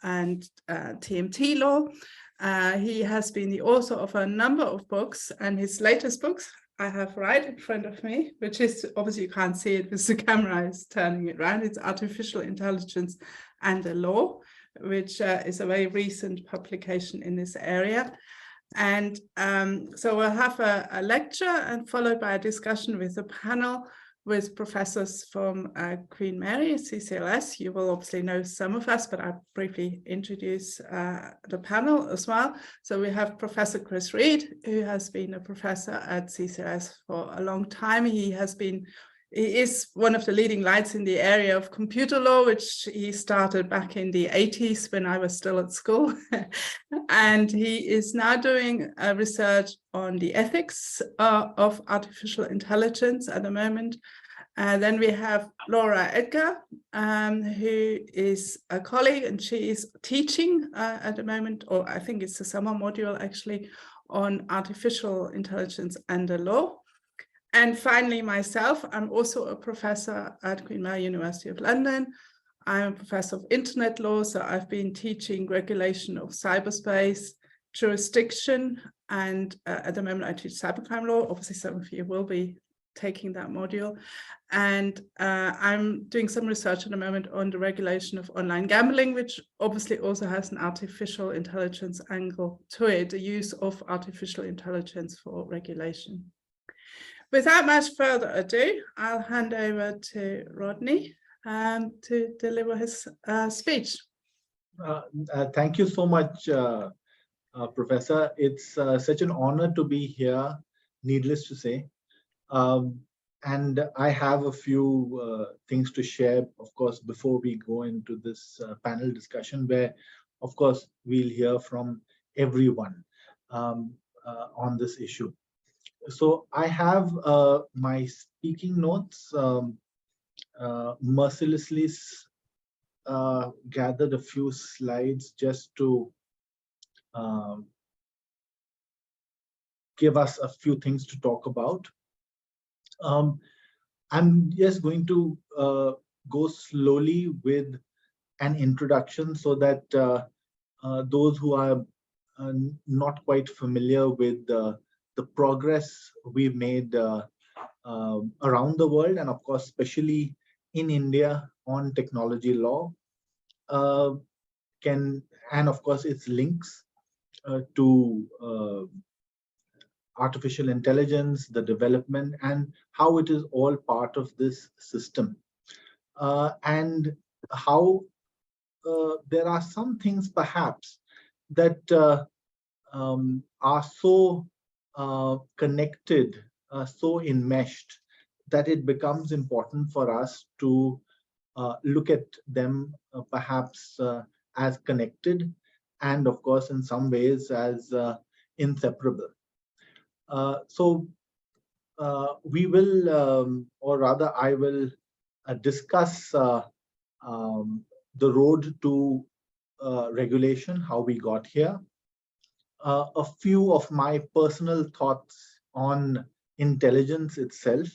and TMT law. He has been the author of a number of books, and his latest books I have right in front of me, which is, obviously you can't see it because the camera is turning it around. It's Artificial Intelligence and the Law, which is a very recent publication in this area. And so we'll have a lecture and followed by a discussion with a panel with professors from Queen Mary, CCLS. You will obviously know some of us, but I'll briefly introduce the panel as well. So we have Professor Chris Reed, who has been a professor at CCLS for a long time. He is one of the leading lights in the area of computer law, which he started back in the 80s when I was still at school. And he is now doing research on the ethics of artificial intelligence at the moment. Then we have Laura Edgar, who is a colleague, and she is teaching at the moment, or I think it's a summer module actually, on artificial intelligence and the law. And finally, myself, I'm also a professor at Queen Mary University of London. I'm a professor of internet law, so I've been teaching regulation of cyberspace, jurisdiction, and at the moment I teach cybercrime law. Obviously, some of you will be taking that module. And I'm doing some research at the moment on the regulation of online gambling, which obviously also has an artificial intelligence angle to it, the use of artificial intelligence for regulation. Without much further ado, I'll hand over to Rodney to deliver his speech. Thank you so much, Professor. It's such an honor to be here, needless to say. And I have a few things to share, of course, before we go into this panel discussion, where, of course, we'll hear from everyone on this issue. So I have my speaking notes mercilessly gathered a few slides just to give us a few things to talk about. I'm just going to go slowly with an introduction so that those who are not quite familiar with the progress we've made around the world, and of course, especially in India on technology law, and of course, its links to artificial intelligence, the development, and how it is all part of this system, and how there are some things perhaps that are so connected, so enmeshed, that it becomes important for us to look at them perhaps as connected, and of course in some ways as inseparable. So we will, or rather I will discuss the road to regulation, how we got here, a few of my personal thoughts on intelligence itself.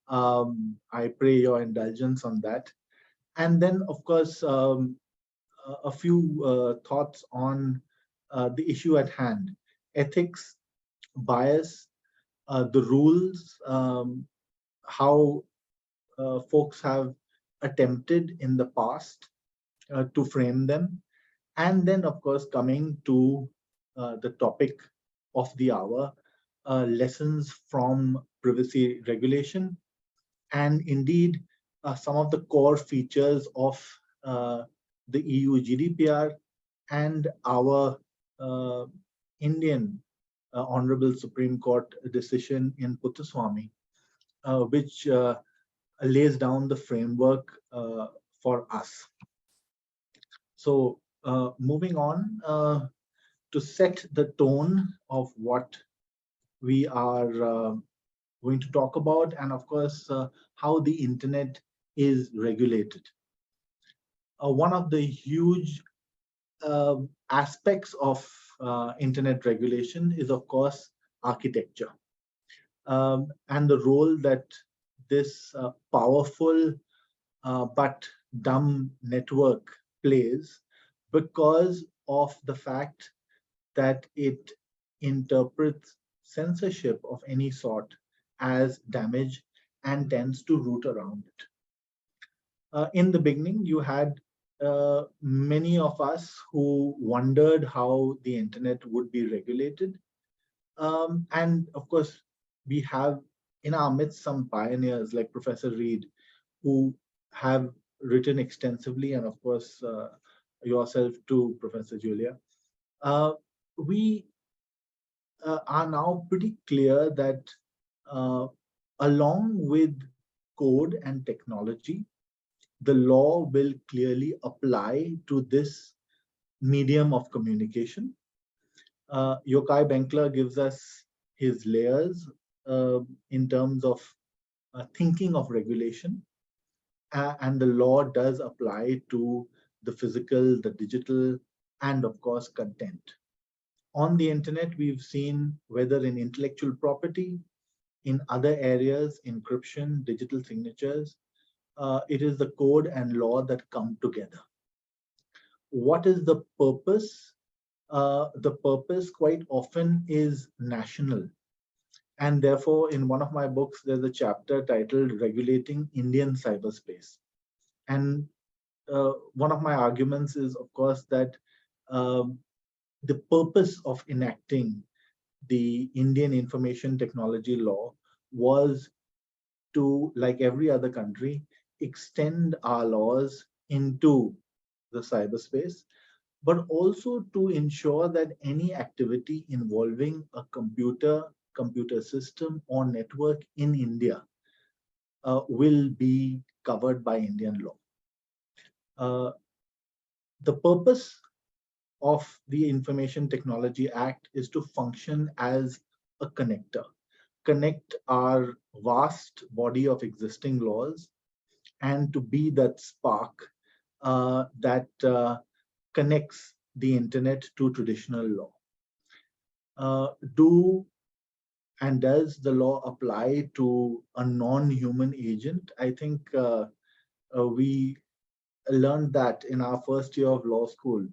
I pray your indulgence on that. And then, of course, a few thoughts on the issue at hand, ethics, bias, the rules, how folks have attempted in the past to frame them. And then, of course, coming to the topic of the hour, lessons from privacy regulation, and indeed some of the core features of the EU GDPR and our Indian Honorable Supreme Court decision in Puttaswamy, which lays down the framework for us. So moving on, to set the tone of what we are going to talk about, and of course, how the internet is regulated. One of the huge aspects of internet regulation is, of course, architecture, and the role that this powerful but dumb network plays because of the fact that it interprets censorship of any sort as damage and tends to root around it. In the beginning, you had many of us who wondered how the internet would be regulated. And of course, we have in our midst some pioneers like Professor Reed, who have written extensively, and of course, yourself too, Professor Julia. We are now pretty clear that along with code and technology, the law will clearly apply to this medium of communication. Yochai Benkler gives us his layers in terms of thinking of regulation, and the law does apply to the physical, the digital, and of course, content. On the internet, we've seen whether in intellectual property, in other areas, encryption, digital signatures, it is the code and law that come together. What is the purpose? The purpose quite often is national. And therefore, in one of my books, there's a chapter titled Regulating Indian Cyberspace. And one of my arguments is, of course, that the purpose of enacting the Indian Information Technology Law was to, like every other country, extend our laws into the cyberspace, but also to ensure that any activity involving a computer system or network in India will be covered by Indian law. The purpose of the Information Technology Act is to function as a connector, connect our vast body of existing laws, and to be that spark that connects the internet to traditional law. Does the law apply to a non-human agent? I think we learned that in our first year of law school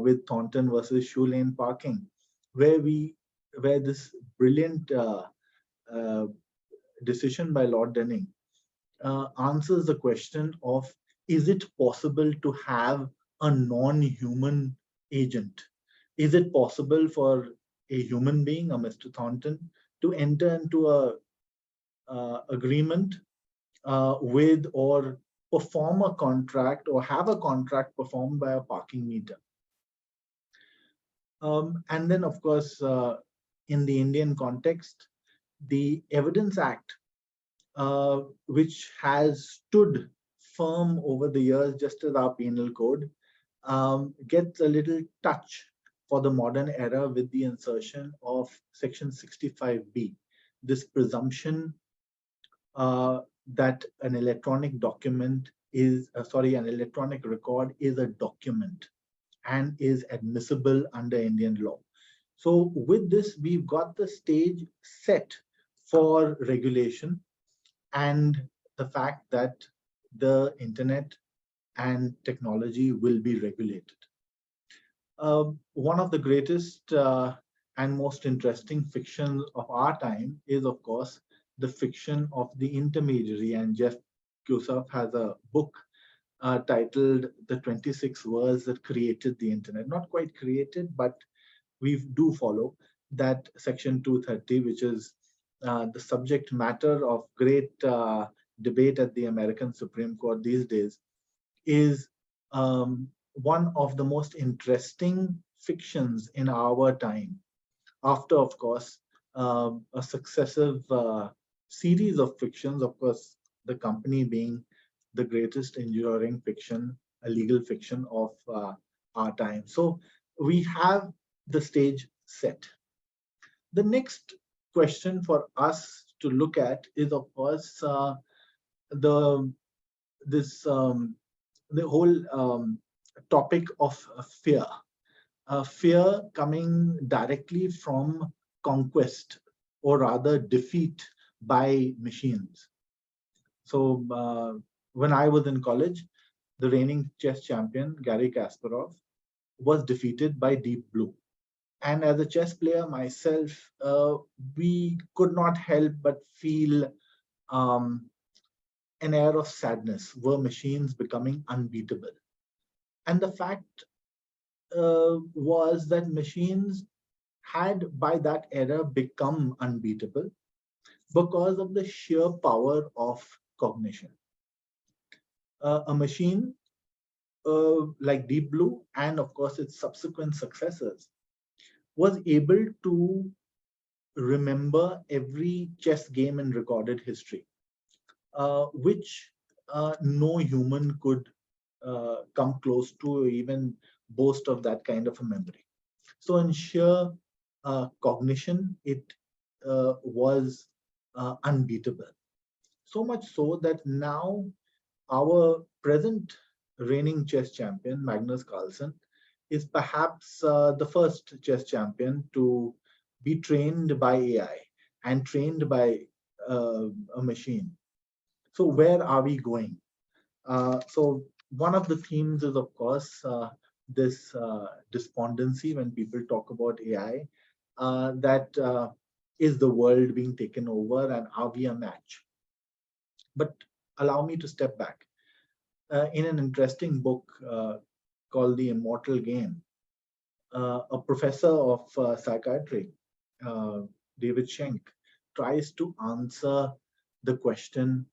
with Thornton versus Shoe Lane Parking, where this brilliant decision by Lord Denning answers the question of, is it possible to have a non-human agent? Is it possible for a human being, a Mr. Thornton, to enter into a agreement with or perform a contract or have a contract performed by a parking meter? And then, of course, in the Indian context, the Evidence Act, which has stood firm over the years, just as our penal code, gets a little touch for the modern era with the insertion of Section 65B, this presumption that an electronic document is, an electronic record is a document and is admissible under Indian law. So with this, we've got the stage set for regulation and the fact that the internet and technology will be regulated. One of the greatest and most interesting fictions of our time is, of course, the fiction of the intermediary. And Jeff Kosseff has a book titled The 26 Words That Created the Internet. Not quite created, but we do follow that Section 230, which is the subject matter of great debate at the American Supreme Court these days, is one of the most interesting fictions in our time. After, of course, a successive series of fictions, of course, The Company being the greatest enduring fiction, a legal fiction of our time. So we have the stage set. The next question for us to look at is, of course, the whole topic of fear. Fear coming directly from conquest, or rather defeat by machines. So when I was in college, the reigning chess champion, Garry Kasparov, was defeated by Deep Blue. And as a chess player myself, we could not help but feel um, an air of sadness. Were machines becoming unbeatable? And the fact was that machines had by that era become unbeatable because of the sheer power of cognition. A machine like Deep Blue and of course its subsequent successors was able to remember every chess game in recorded history, which no human could come close to or even boast of that kind of a memory. So in sheer cognition, it was unbeatable. So much so that now our present reigning chess champion, Magnus Carlsen, is perhaps the first chess champion to be trained by AI and trained by a machine. So where are we going? So one of the themes is, of course, this despondency when people talk about AI, that is the world being taken over and are we a match? But allow me to step back. In an interesting book called The Immortal Game, a professor of psychiatry, David Schenk, tries to answer the question,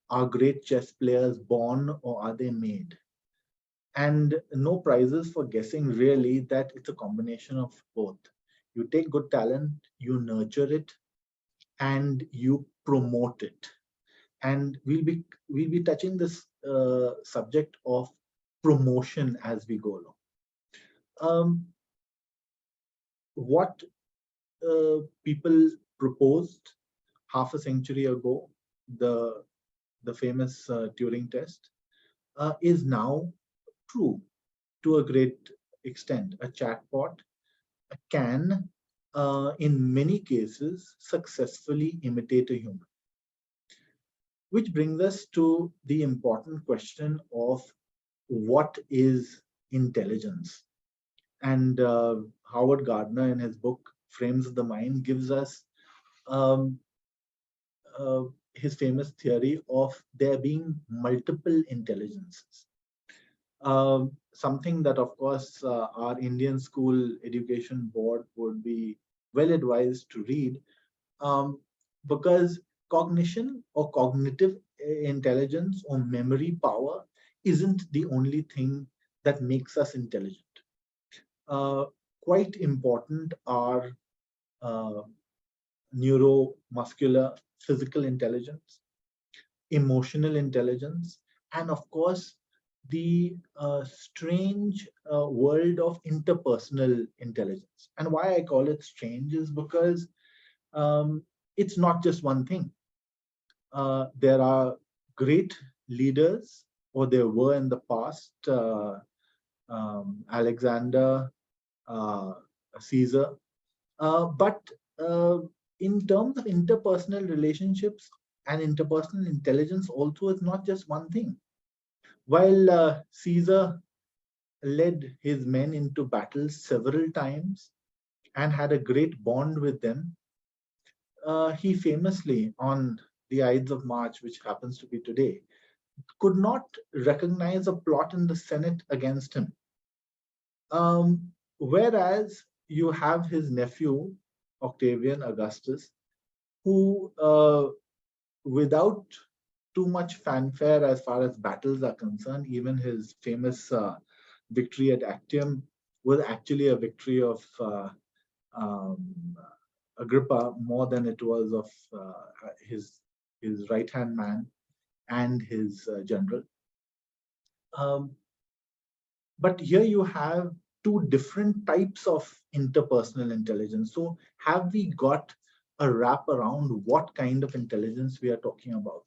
are great chess players born or are they made? And no prizes for guessing really that it's a combination of both. You take good talent, you nurture it, and you promote it. And we'll be touching this subject of promotion as we go along. What people proposed half a century ago, the famous Turing test, is now true to a great extent. A chatbot can, in many cases, successfully imitate a human. Which brings us to the important question of what is intelligence? And Howard Gardner, in his book Frames of the Mind, gives us um, his famous theory of there being multiple intelligences. Something that, of course, our Indian School Education Board would be well advised to read, because cognition or cognitive intelligence or memory power isn't the only thing that makes us intelligent. Quite important are uh, neuromuscular physical intelligence, emotional intelligence, and of course, the strange world of interpersonal intelligence. And why I call it strange is because it's not just one thing. There are great leaders, or there were in the past, Alexander, Caesar, but in terms of interpersonal relationships and interpersonal intelligence also, it's not just one thing. While Caesar led his men into battles several times and had a great bond with them, he famously, on the Ides of March, which happens to be today, could not recognize a plot in the Senate against him. Whereas you have his nephew, Octavian Augustus, who, without too much fanfare as far as battles are concerned, even his famous victory at Actium was actually a victory of um, Agrippa more than it was of his right-hand man and his general. But here you have two different types of interpersonal intelligence. So have we got a wrap around what kind of intelligence we are talking about?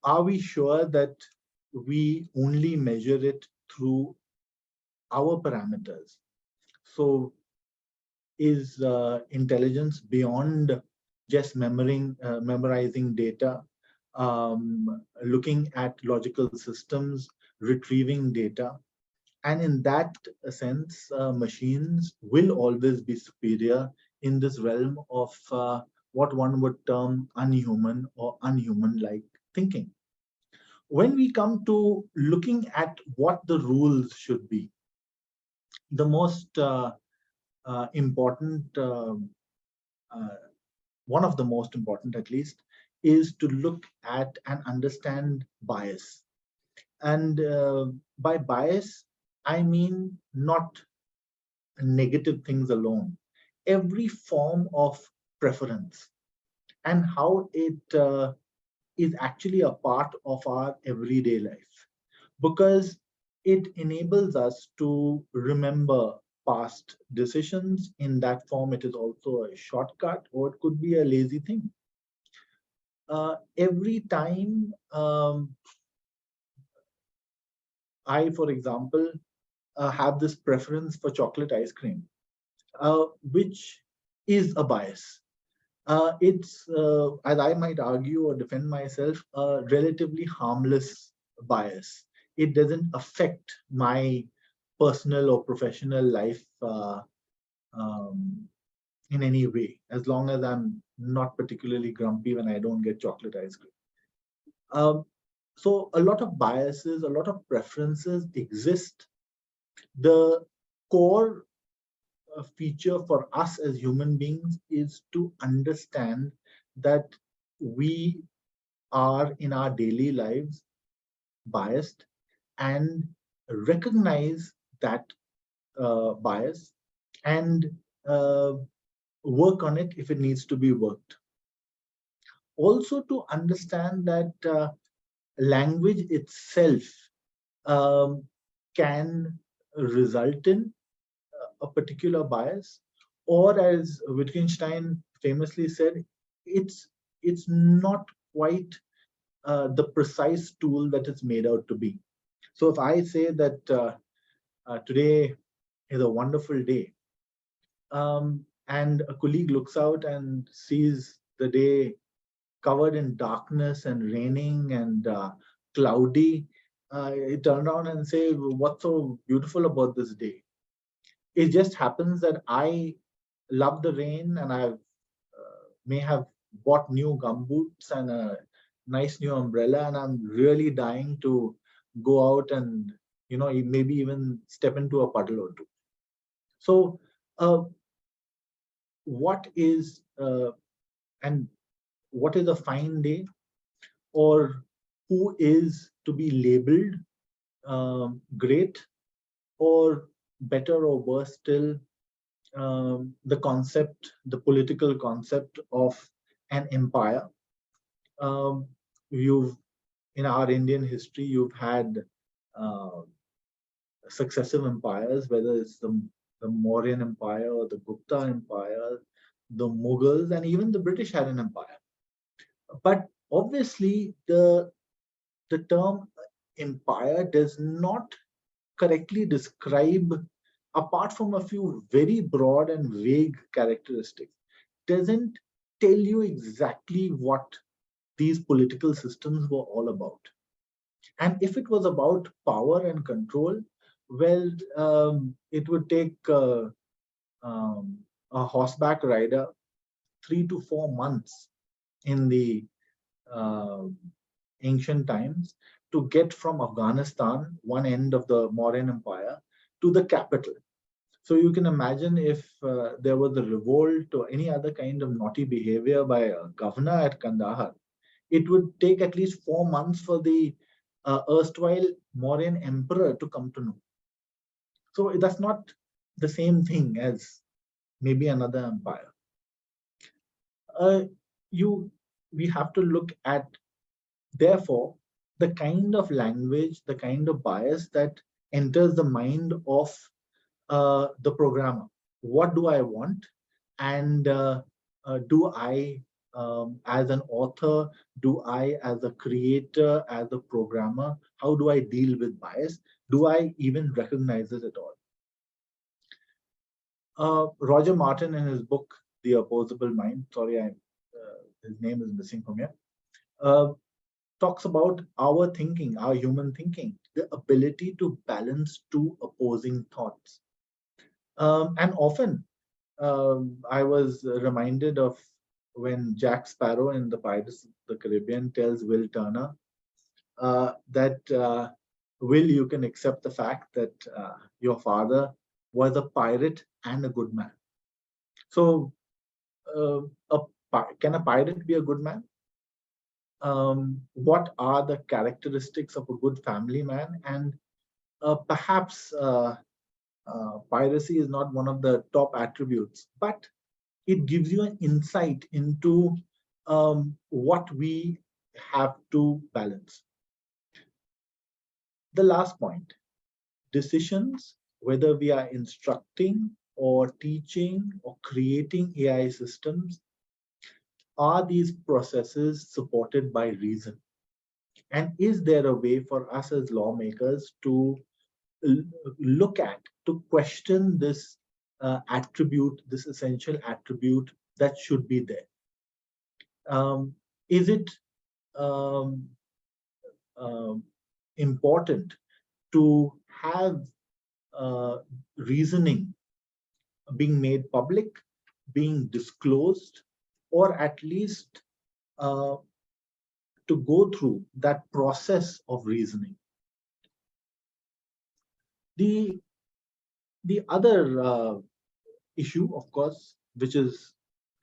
Are we sure that we only measure it through our parameters? So is intelligence beyond just memorizing data, looking at logical systems, retrieving data? And in that sense, machines will always be superior in this realm of what one would term unhuman or unhuman-like thinking. When we come to looking at what the rules should be, the most important, one of the most important at least, is to look at and understand bias. And by bias, I mean not negative things alone. Every form of preference and how it is actually a part of our everyday life, because it enables us to remember past decisions. In that form, it is also a shortcut, or it could be a lazy thing. Every time I, for example, have this preference for chocolate ice cream, which is a bias. It's, as I might argue or defend myself, a relatively harmless bias. It doesn't affect my personal or professional life in any way, as long as I'm not particularly grumpy when I don't get chocolate ice cream. So a lot of biases, a lot of preferences exist. The core feature for us as human beings is to understand that we are in our daily lives biased, and recognize that bias and work on it if it needs to be worked. Also, to understand that language itself can result in a particular bias, or as Wittgenstein famously said, it's not quite the precise tool that it's made out to be. So if I say that today is a wonderful day, and a colleague looks out and sees the day covered in darkness and raining and cloudy, he turn around and say, "What's so beautiful about this day?" It just happens that I love the rain, and I may have bought new gumboots and a nice new umbrella, and I'm really dying to go out and maybe even step into a puddle or two. So what is and what is a fine day, or who is to be labeled great, or better or worse still, the concept, the political concept of an empire. You've, in our Indian history, you've had successive empires, whether it's the Mauryan Empire or the Gupta Empire, the Mughals, and even the British had an empire. But obviously, the term empire does not correctly describe, apart from a few very broad and vague characteristics, doesn't tell you exactly what these political systems were all about. And if it was about power and control, well, it would take a horseback rider 3 to 4 months in the ancient times to get from Afghanistan, one end of the Mauryan Empire, to the capital. So you can imagine if there was a revolt or any other kind of naughty behavior by a governor at Kandahar, it would take at least 4 months for the erstwhile Mauryan emperor to come to know. So that's not the same thing as maybe another empire. We have to look at, therefore, the kind of language, the kind of bias that enters the mind of the programmer. What do I want? And do I, as an author, do I, as a creator, as a programmer, how do I deal with bias? Do I even recognize it at all? Roger Martin, in his book, The Opposable Mind, sorry, his name is missing from here, talks about our thinking, our human thinking, the ability to balance two opposing thoughts. And often I was reminded of when Jack Sparrow in the Pirates of the Caribbean tells Will Turner that Will, you can accept the fact that your father was a pirate and a good man. So, can a pirate be a good man? What are the characteristics of a good family man? And perhaps piracy is not one of the top attributes, but it gives you an insight into what we have to balance. The last point, decisions, whether we are instructing or teaching or creating AI systems, are these processes supported by reason? And is there a way for us as lawmakers to look at, to question this attribute, this essential attribute that should be there? Is it important to have reasoning being made public, being disclosed, or at least to go through that process of reasoning? The other issue, of course, which is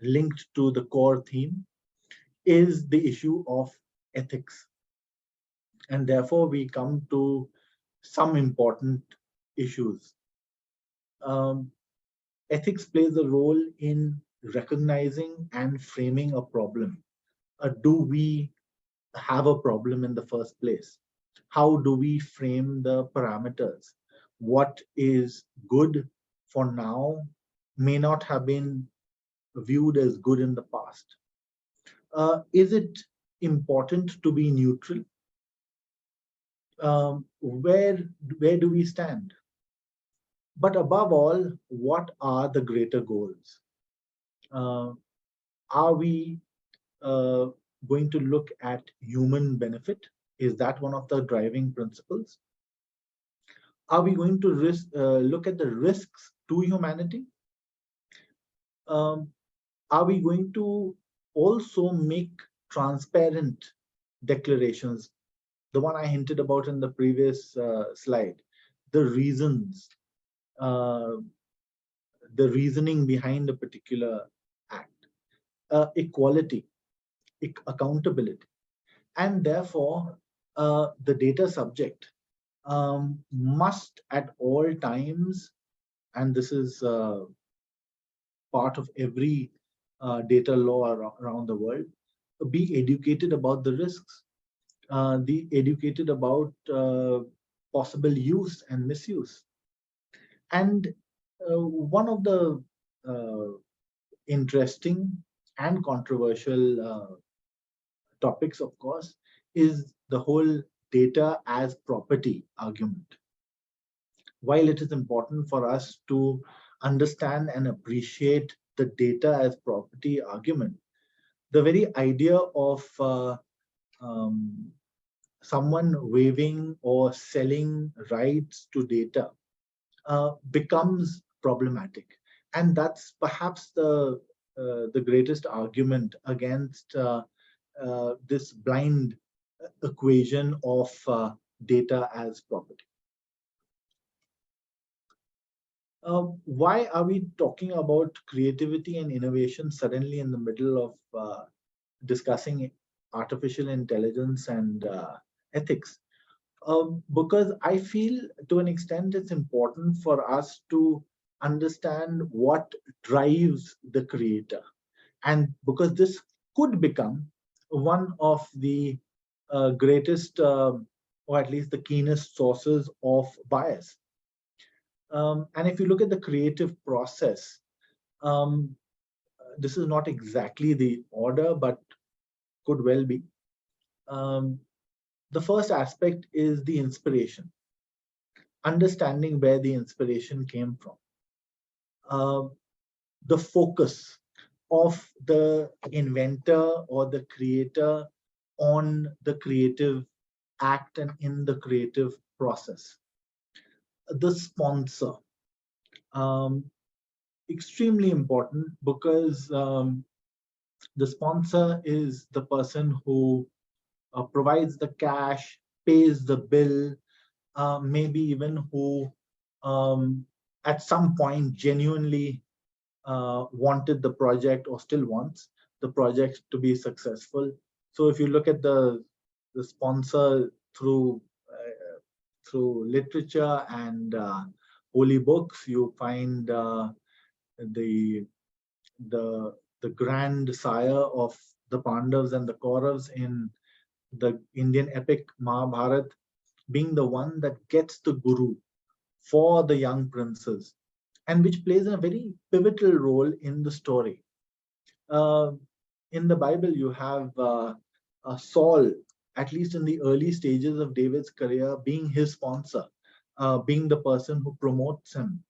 linked to the core theme, is the issue of ethics. And therefore, we come to some important issues. Ethics plays a role in recognizing and framing a problem. Do we have a problem in the first place? How do we frame the parameters? What is good for now may not have been viewed as good in the past. Is it important to be neutral? Where do we stand? But above all, what are the greater goals? Are we going to look at human benefit? Is that one of the driving principles? Are we going to look at the risks to humanity? Are we going to also make transparent declarations? The one I hinted about in the previous slide, the reasons, the reasoning behind a particular act, equality, accountability, and therefore the data subject must at all times, and this is part of every data law around the world, be educated about the risks, be educated about possible use and misuse. And one of the interesting and controversial topics, of course, is the whole data as property argument. While it is important for us to understand and appreciate the data as property argument, the very idea of someone waiving or selling rights to data becomes problematic. And that's perhaps the greatest argument against this blind equation of data as property. Why are we talking about creativity and innovation suddenly in the middle of discussing artificial intelligence and ethics? Because I feel to an extent it's important for us to understand what drives the creator. And because this could become one of the greatest, or at least the keenest sources of bias. And if you look at the creative process, this is not exactly the order, but could well be. The first aspect is the inspiration, understanding where the inspiration came from. The focus of the inventor or the creator on the creative act and in the creative process. The sponsor, extremely important, because the sponsor is the person who provides the cash, pays the bill, maybe even who at some point genuinely wanted the project or still wants the project to be successful. So if you look at the sponsor through literature and holy books, you find the grand sire of the Pandavas and the Kauravas in the Indian epic Mahabharata being the one that gets the guru for the young princes, and which plays a very pivotal role in the story. In the Bible, you have Saul, at least in the early stages of David's career, being his sponsor, being the person who promotes him.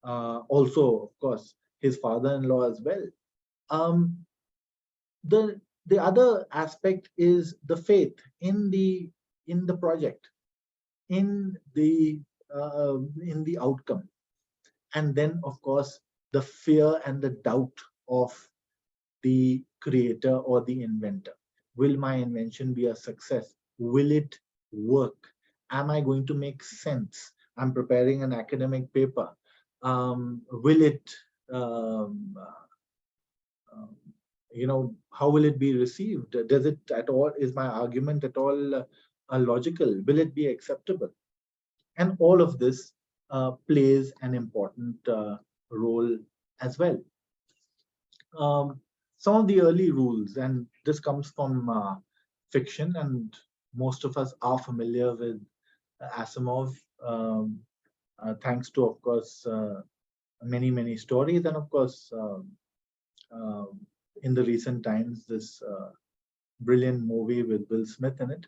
Also, of course, his father-in-law as well. The other aspect is the faith in the project, in the outcome, and then of course the fear and the doubt of the creator or the inventor. Will my invention be a success? Will it work? Am I going to make sense? I'm preparing an academic paper. Will it how will it be received? Does it at all, is my argument at all logical? Will it be acceptable? And all of this plays an important role as well. Some of the early rules, and this comes from fiction, and most of us are familiar with Asimov, thanks to, of course, many stories, and of course, in the recent times, this brilliant movie with Will Smith in it,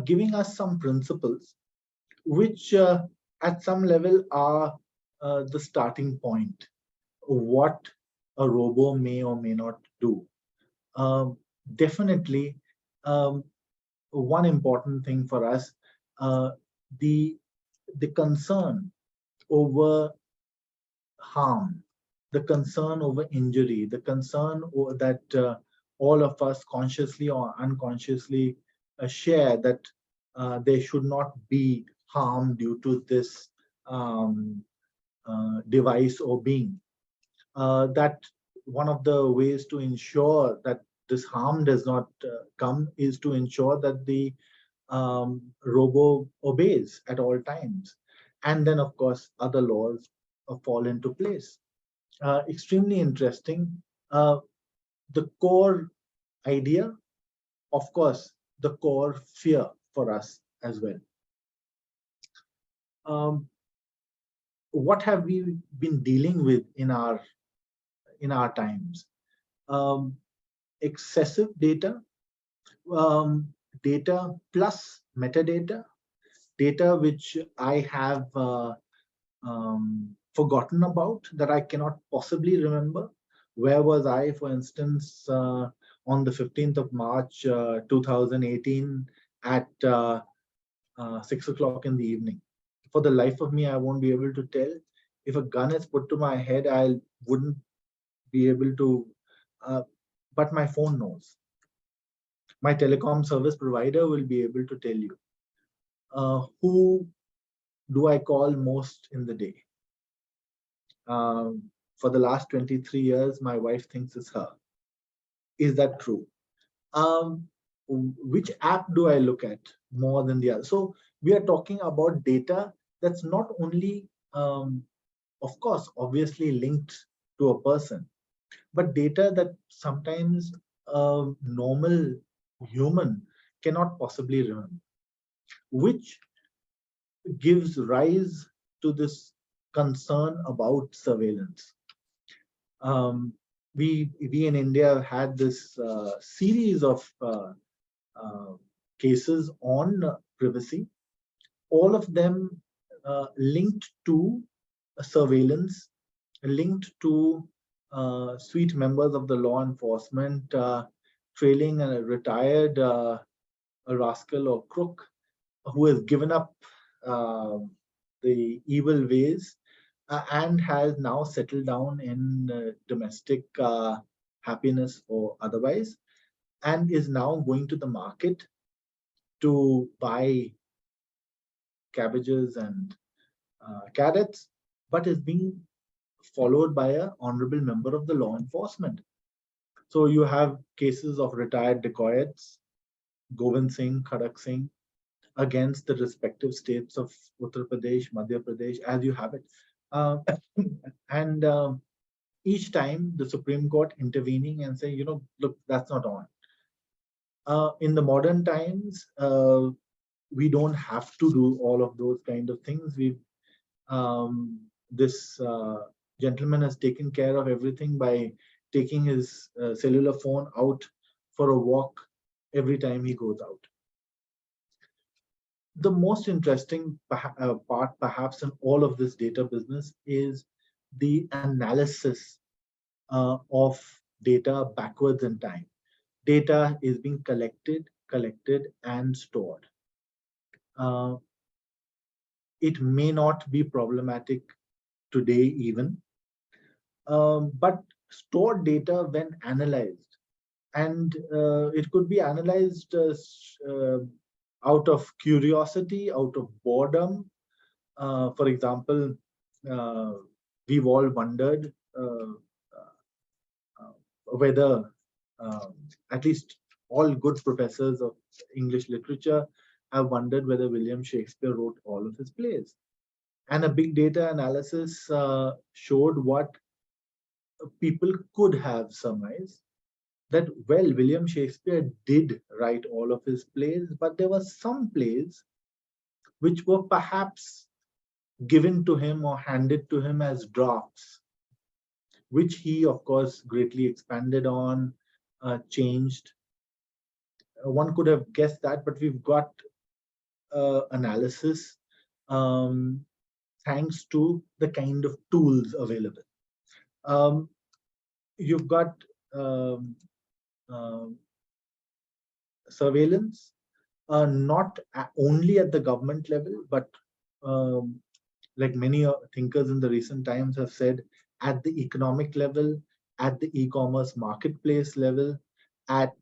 giving us some principles which at some level are the starting point of what a robo may or may not do. Definitely, one important thing for us, the concern over harm, the concern over injury, the concern that all of us consciously or unconsciously share, that there should not be harm due to this device or being. That one of the ways to ensure that this harm does not come is to ensure that the robo obeys at all times. And then, of course, other laws fall into place. Extremely interesting. The core idea, of course, the core fear for us as well. What have we been dealing with in our times? Excessive data, data plus metadata, data which I have forgotten about, that I cannot possibly remember. Where was I, for instance, on the 15th of March 2018 at 6 o'clock in the evening? For the life of me, I won't be able to tell. If a gun is put to my head, I wouldn't be able to, but my phone knows. My telecom service provider will be able to tell you. Who do I call most in the day? For the last 23 years, my wife thinks it's her. Is that true? Which app do I look at more than the other? So we are talking about data that's not only, of course, obviously linked to a person, but data that sometimes a normal human cannot possibly remember, which gives rise to this concern about surveillance. We in India have had this series of cases on privacy, all of them linked to surveillance, linked to sweet members of the law enforcement trailing a retired a rascal or crook who has given up the evil ways and has now settled down in domestic happiness or otherwise, and is now going to the market to buy cabbages and carrots, but is being followed by an honorable member of the law enforcement. So you have cases of retired dacoits, Govind Singh, Khadak Singh, against the respective states of Uttar Pradesh, Madhya Pradesh, as you have it. And each time the Supreme Court intervening and saying, look, that's not on. In the modern times, we don't have to do all of those kind of things. This gentleman has taken care of everything by taking his cellular phone out for a walk every time he goes out. The most interesting part, perhaps, in all of this data business is the analysis of data backwards in time. Data is being collected, and stored. It may not be problematic today even, but stored data when analyzed, and it could be analyzed out of curiosity, out of boredom. For example, we've all wondered whether, at least all good professors of English literature have wondered whether William Shakespeare wrote all of his plays. And a big data analysis showed what people could have surmised, that, well, William Shakespeare did write all of his plays, but there were some plays which were perhaps given to him or handed to him as drafts, which he, of course, greatly expanded on, changed. One could have guessed that, but we've got analysis thanks to the kind of tools available. You've got surveillance, not only at the government level, but like many thinkers in the recent times have said, at the economic level, at the e-commerce marketplace level, at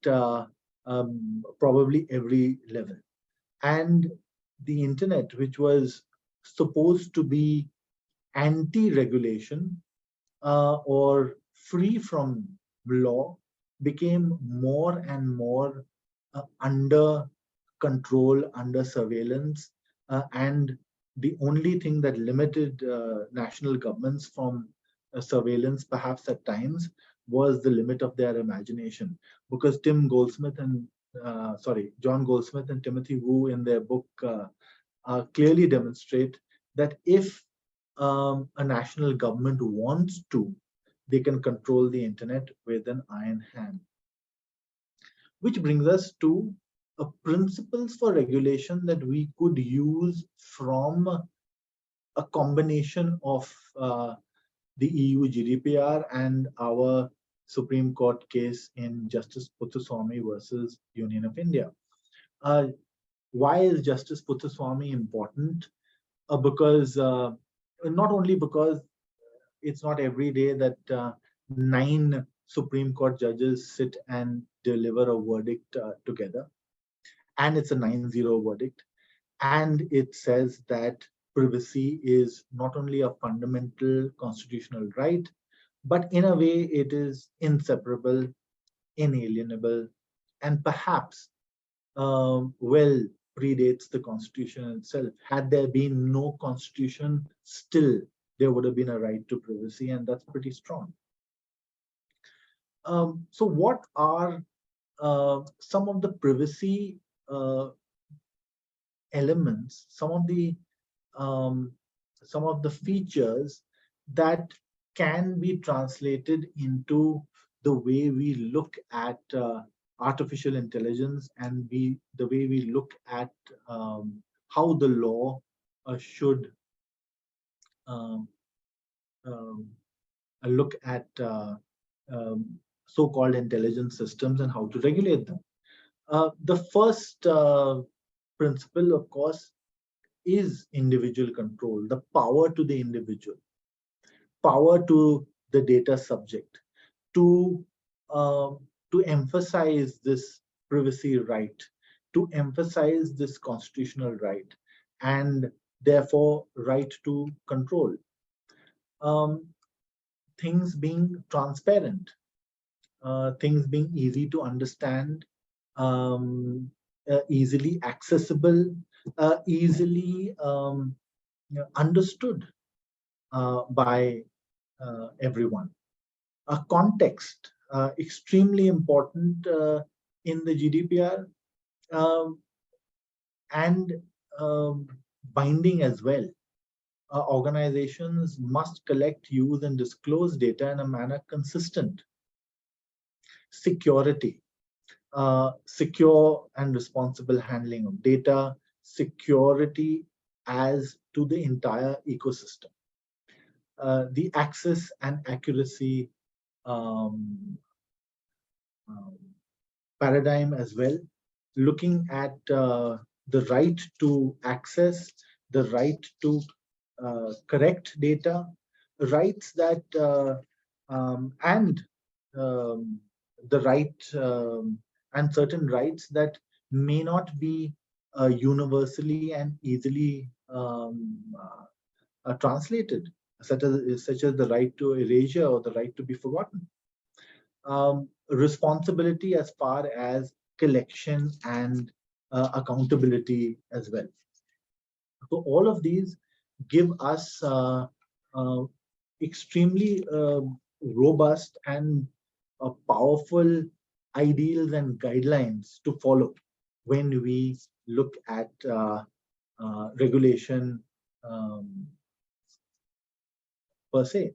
probably every level. And the internet, which was supposed to be anti-regulation or free from law, became more and more under control, under surveillance, and the only thing that limited national governments from surveillance, perhaps at times, was the limit of their imagination. Because John Goldsmith and Timothy Wu in their book clearly demonstrate that if a national government wants to, they can control the internet with an iron hand. Which brings us to principles for regulation that we could use from a combination of the EU GDPR and our Supreme Court case in Justice Puthuswamy versus Union of India. Why is Justice Puthuswamy important? Because not only because it's not every day that 9 Supreme Court judges sit and deliver a verdict together, and it's a 9-0 verdict, and it says that privacy is not only a fundamental constitutional right, but in a way it is inseparable, inalienable, and perhaps well predates the Constitution itself. Had there been no Constitution, still there would have been a right to privacy, and that's pretty strong. So what are some of the privacy elements, some of the features that can be translated into the way we look at artificial intelligence and the way we look at how the law should look at so-called intelligence systems and how to regulate them. The first principle, of course, is individual control, the power to the individual, power to the data subject, to emphasize this privacy right, to emphasize this constitutional right, and therefore right to control. Things being transparent, things being easy to understand, easily accessible, easily understood by everyone. A context, extremely important in the GDPR, and binding as well. Organizations must collect, use, and disclose data in a manner consistent. Security, secure and responsible handling of data, security as to the entire ecosystem. The access and accuracy paradigm as well, looking at the right to access, the right to correct data, rights that and the right and certain rights that may not be universally and easily translated, such as the right to erasure or the right to be forgotten. Responsibility as far as collection and accountability as well. So all of these give us extremely robust and powerful ideals and guidelines to follow when we look at regulation per se.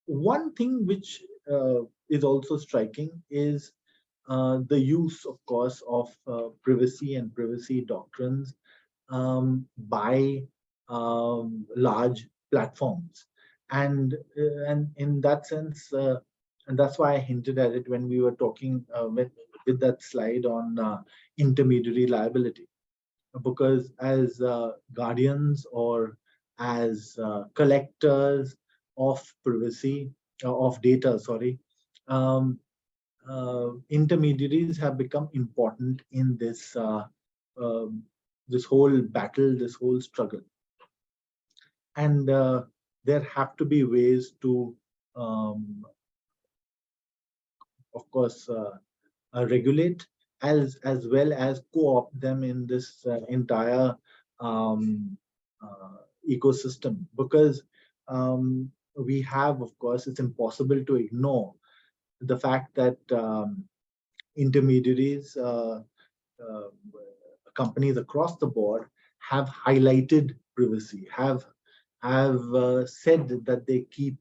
One thing which is also striking is the use, of course, of privacy and privacy doctrines by large platforms, and in that sense, and that's why I hinted at it when we were talking with that slide on intermediary liability, because as guardians or as collectors of privacy, of data, sorry, intermediaries have become important in this this whole battle, this whole struggle, and there have to be ways to, of course, regulate as well as co-opt them in this entire ecosystem, because we have, of course, it's impossible to ignore the fact that intermediaries, companies across the board have highlighted privacy, have said that they keep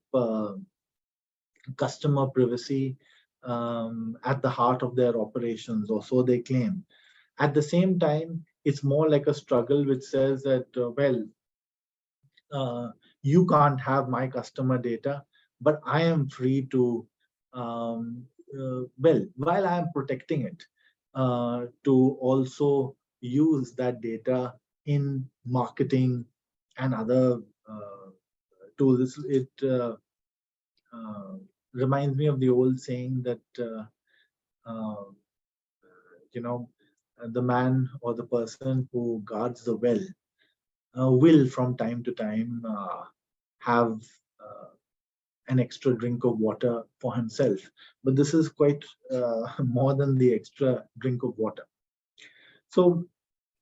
customer privacy at the heart of their operations, or so they claim. At the same time, it's more like a struggle which says that, well, you can't have my customer data, but I am free to, well, while I am protecting it, to also use that data in marketing and other tools. It reminds me of the old saying that, you know, the man or the person who guards the well will from time to time have an extra drink of water for himself. But this is quite more than the extra drink of water. So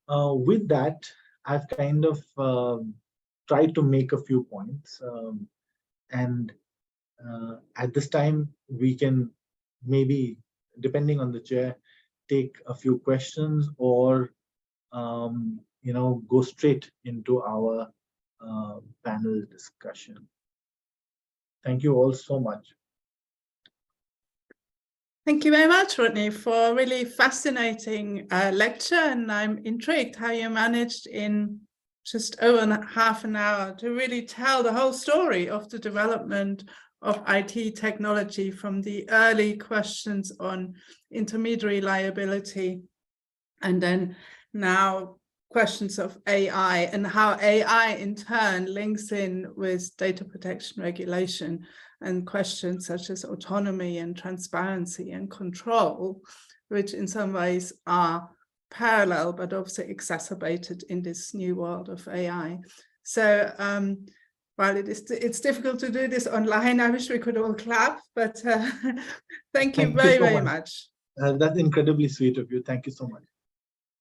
with that, I've kind of tried to make a few points. And at this time, we can maybe, depending on the chair, take a few questions, or you know, go straight into our panel discussion. Thank you all so much. Thank you very much, Rodney, for a really fascinating lecture, and I'm intrigued how you managed in just over half an hour to really tell the whole story of the development of IT technology, from the early questions on intermediary liability, and then now questions of AI and how AI in turn links in with data protection regulation, and questions such as autonomy and transparency and control, which in some ways are parallel but also exacerbated in this new world of AI. So while it's difficult to do this online, I wish we could all clap, but thank you very much. That's incredibly sweet of you. Thank you so much.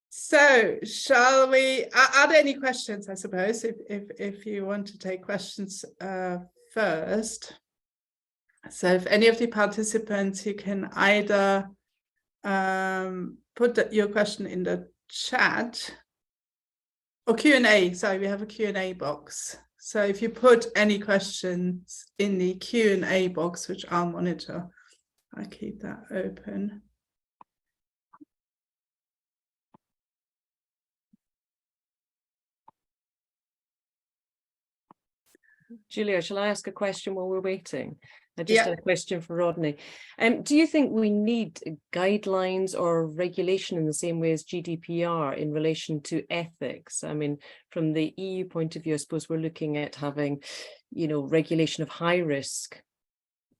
So shall we, are there any questions, I suppose, if you want to take questions first? So if any of the participants, you can either put your question in the chat or Q&A. Sorry, we have a Q&A box. So if you put any questions in the Q&A box, which I'll monitor, I'll keep that open. Julia, shall I ask a question while we're waiting? I just had a question for Rodney. Do you think we need guidelines or regulation in the same way as GDPR in relation to ethics? I mean, from the EU point of view, I suppose we're looking at having, regulation of high risk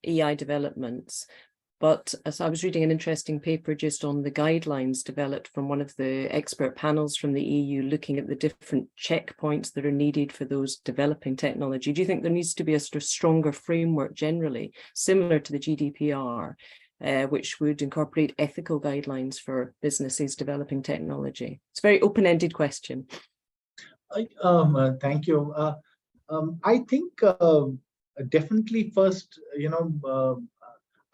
AI developments. But as I was reading an interesting paper just on the guidelines developed from one of the expert panels from the EU, looking at the different checkpoints that are needed for those developing technology. Do you think there needs to be a sort of stronger framework generally, similar to the GDPR, which would incorporate ethical guidelines for businesses developing technology? It's a very open-ended question. Thank you. I think definitely first,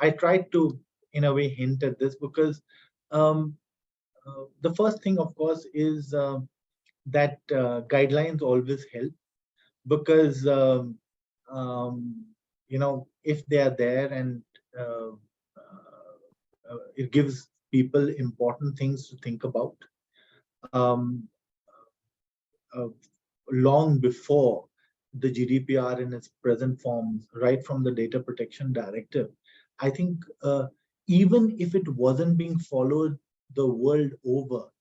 I tried to, in a way, hint at this because the first thing, of course, is that guidelines always help because, if they are there and it gives people important things to think about. Long before the GDPR in its present form, right from the Data Protection Directive, I think even if it wasn't being followed the world over,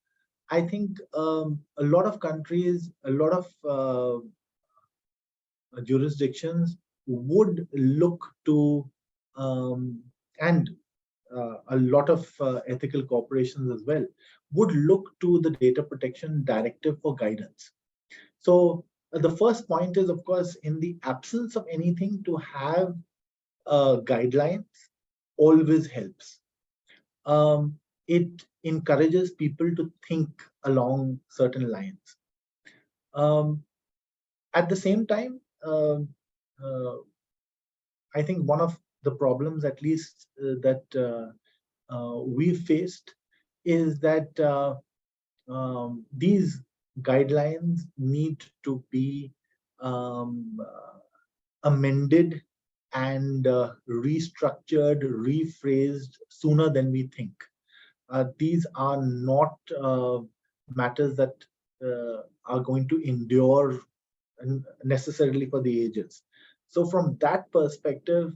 I think a lot of countries, a lot of jurisdictions would look to, and a lot of ethical corporations as well, would look to the Data Protection Directive for guidance. So the first point is, of course, in the absence of anything, to have guidelines always helps. It encourages people to think along certain lines. At the same time, I think one of the problems, at least that we faced, is that these guidelines need to be amended and restructured, rephrased sooner than we think. These are not matters that are going to endure necessarily for the ages. So from that perspective,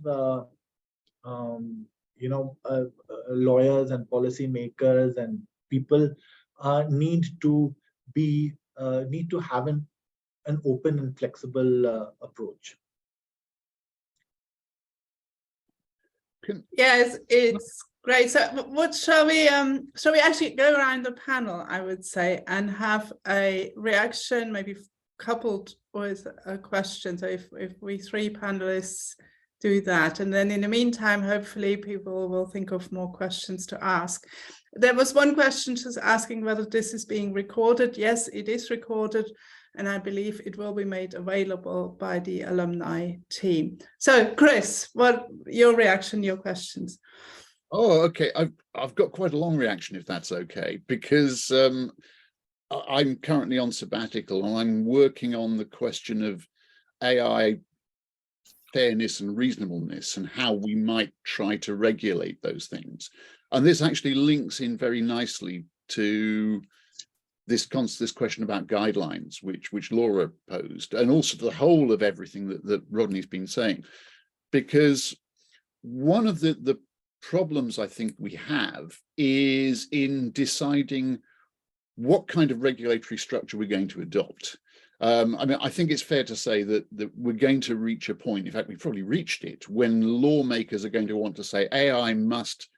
lawyers and policymakers and people need to have an open and flexible approach. Yes, it's great. So what shall we actually go around the panel, I would say, and have a reaction, maybe coupled with a question. So if we three panelists do that, and then in the meantime, hopefully people will think of more questions to ask. There was one question just asking whether this is being recorded. Yes, it is recorded, and I believe it will be made available by the alumni team. So Chris, what your reaction, your questions? Oh, okay. I've got quite a long reaction, if that's okay, because I'm currently on sabbatical and I'm working on the question of AI fairness and reasonableness and how we might try to regulate those things. And this actually links in very nicely to this question about guidelines, which Laura posed, and also the whole of everything that Rodney's been saying. because one of the problems I think we have is in deciding what kind of regulatory structure we're going to adopt. I mean, I think it's fair to say that we're going to reach a point, in fact, we've probably reached it, when lawmakers are going to want to say AI must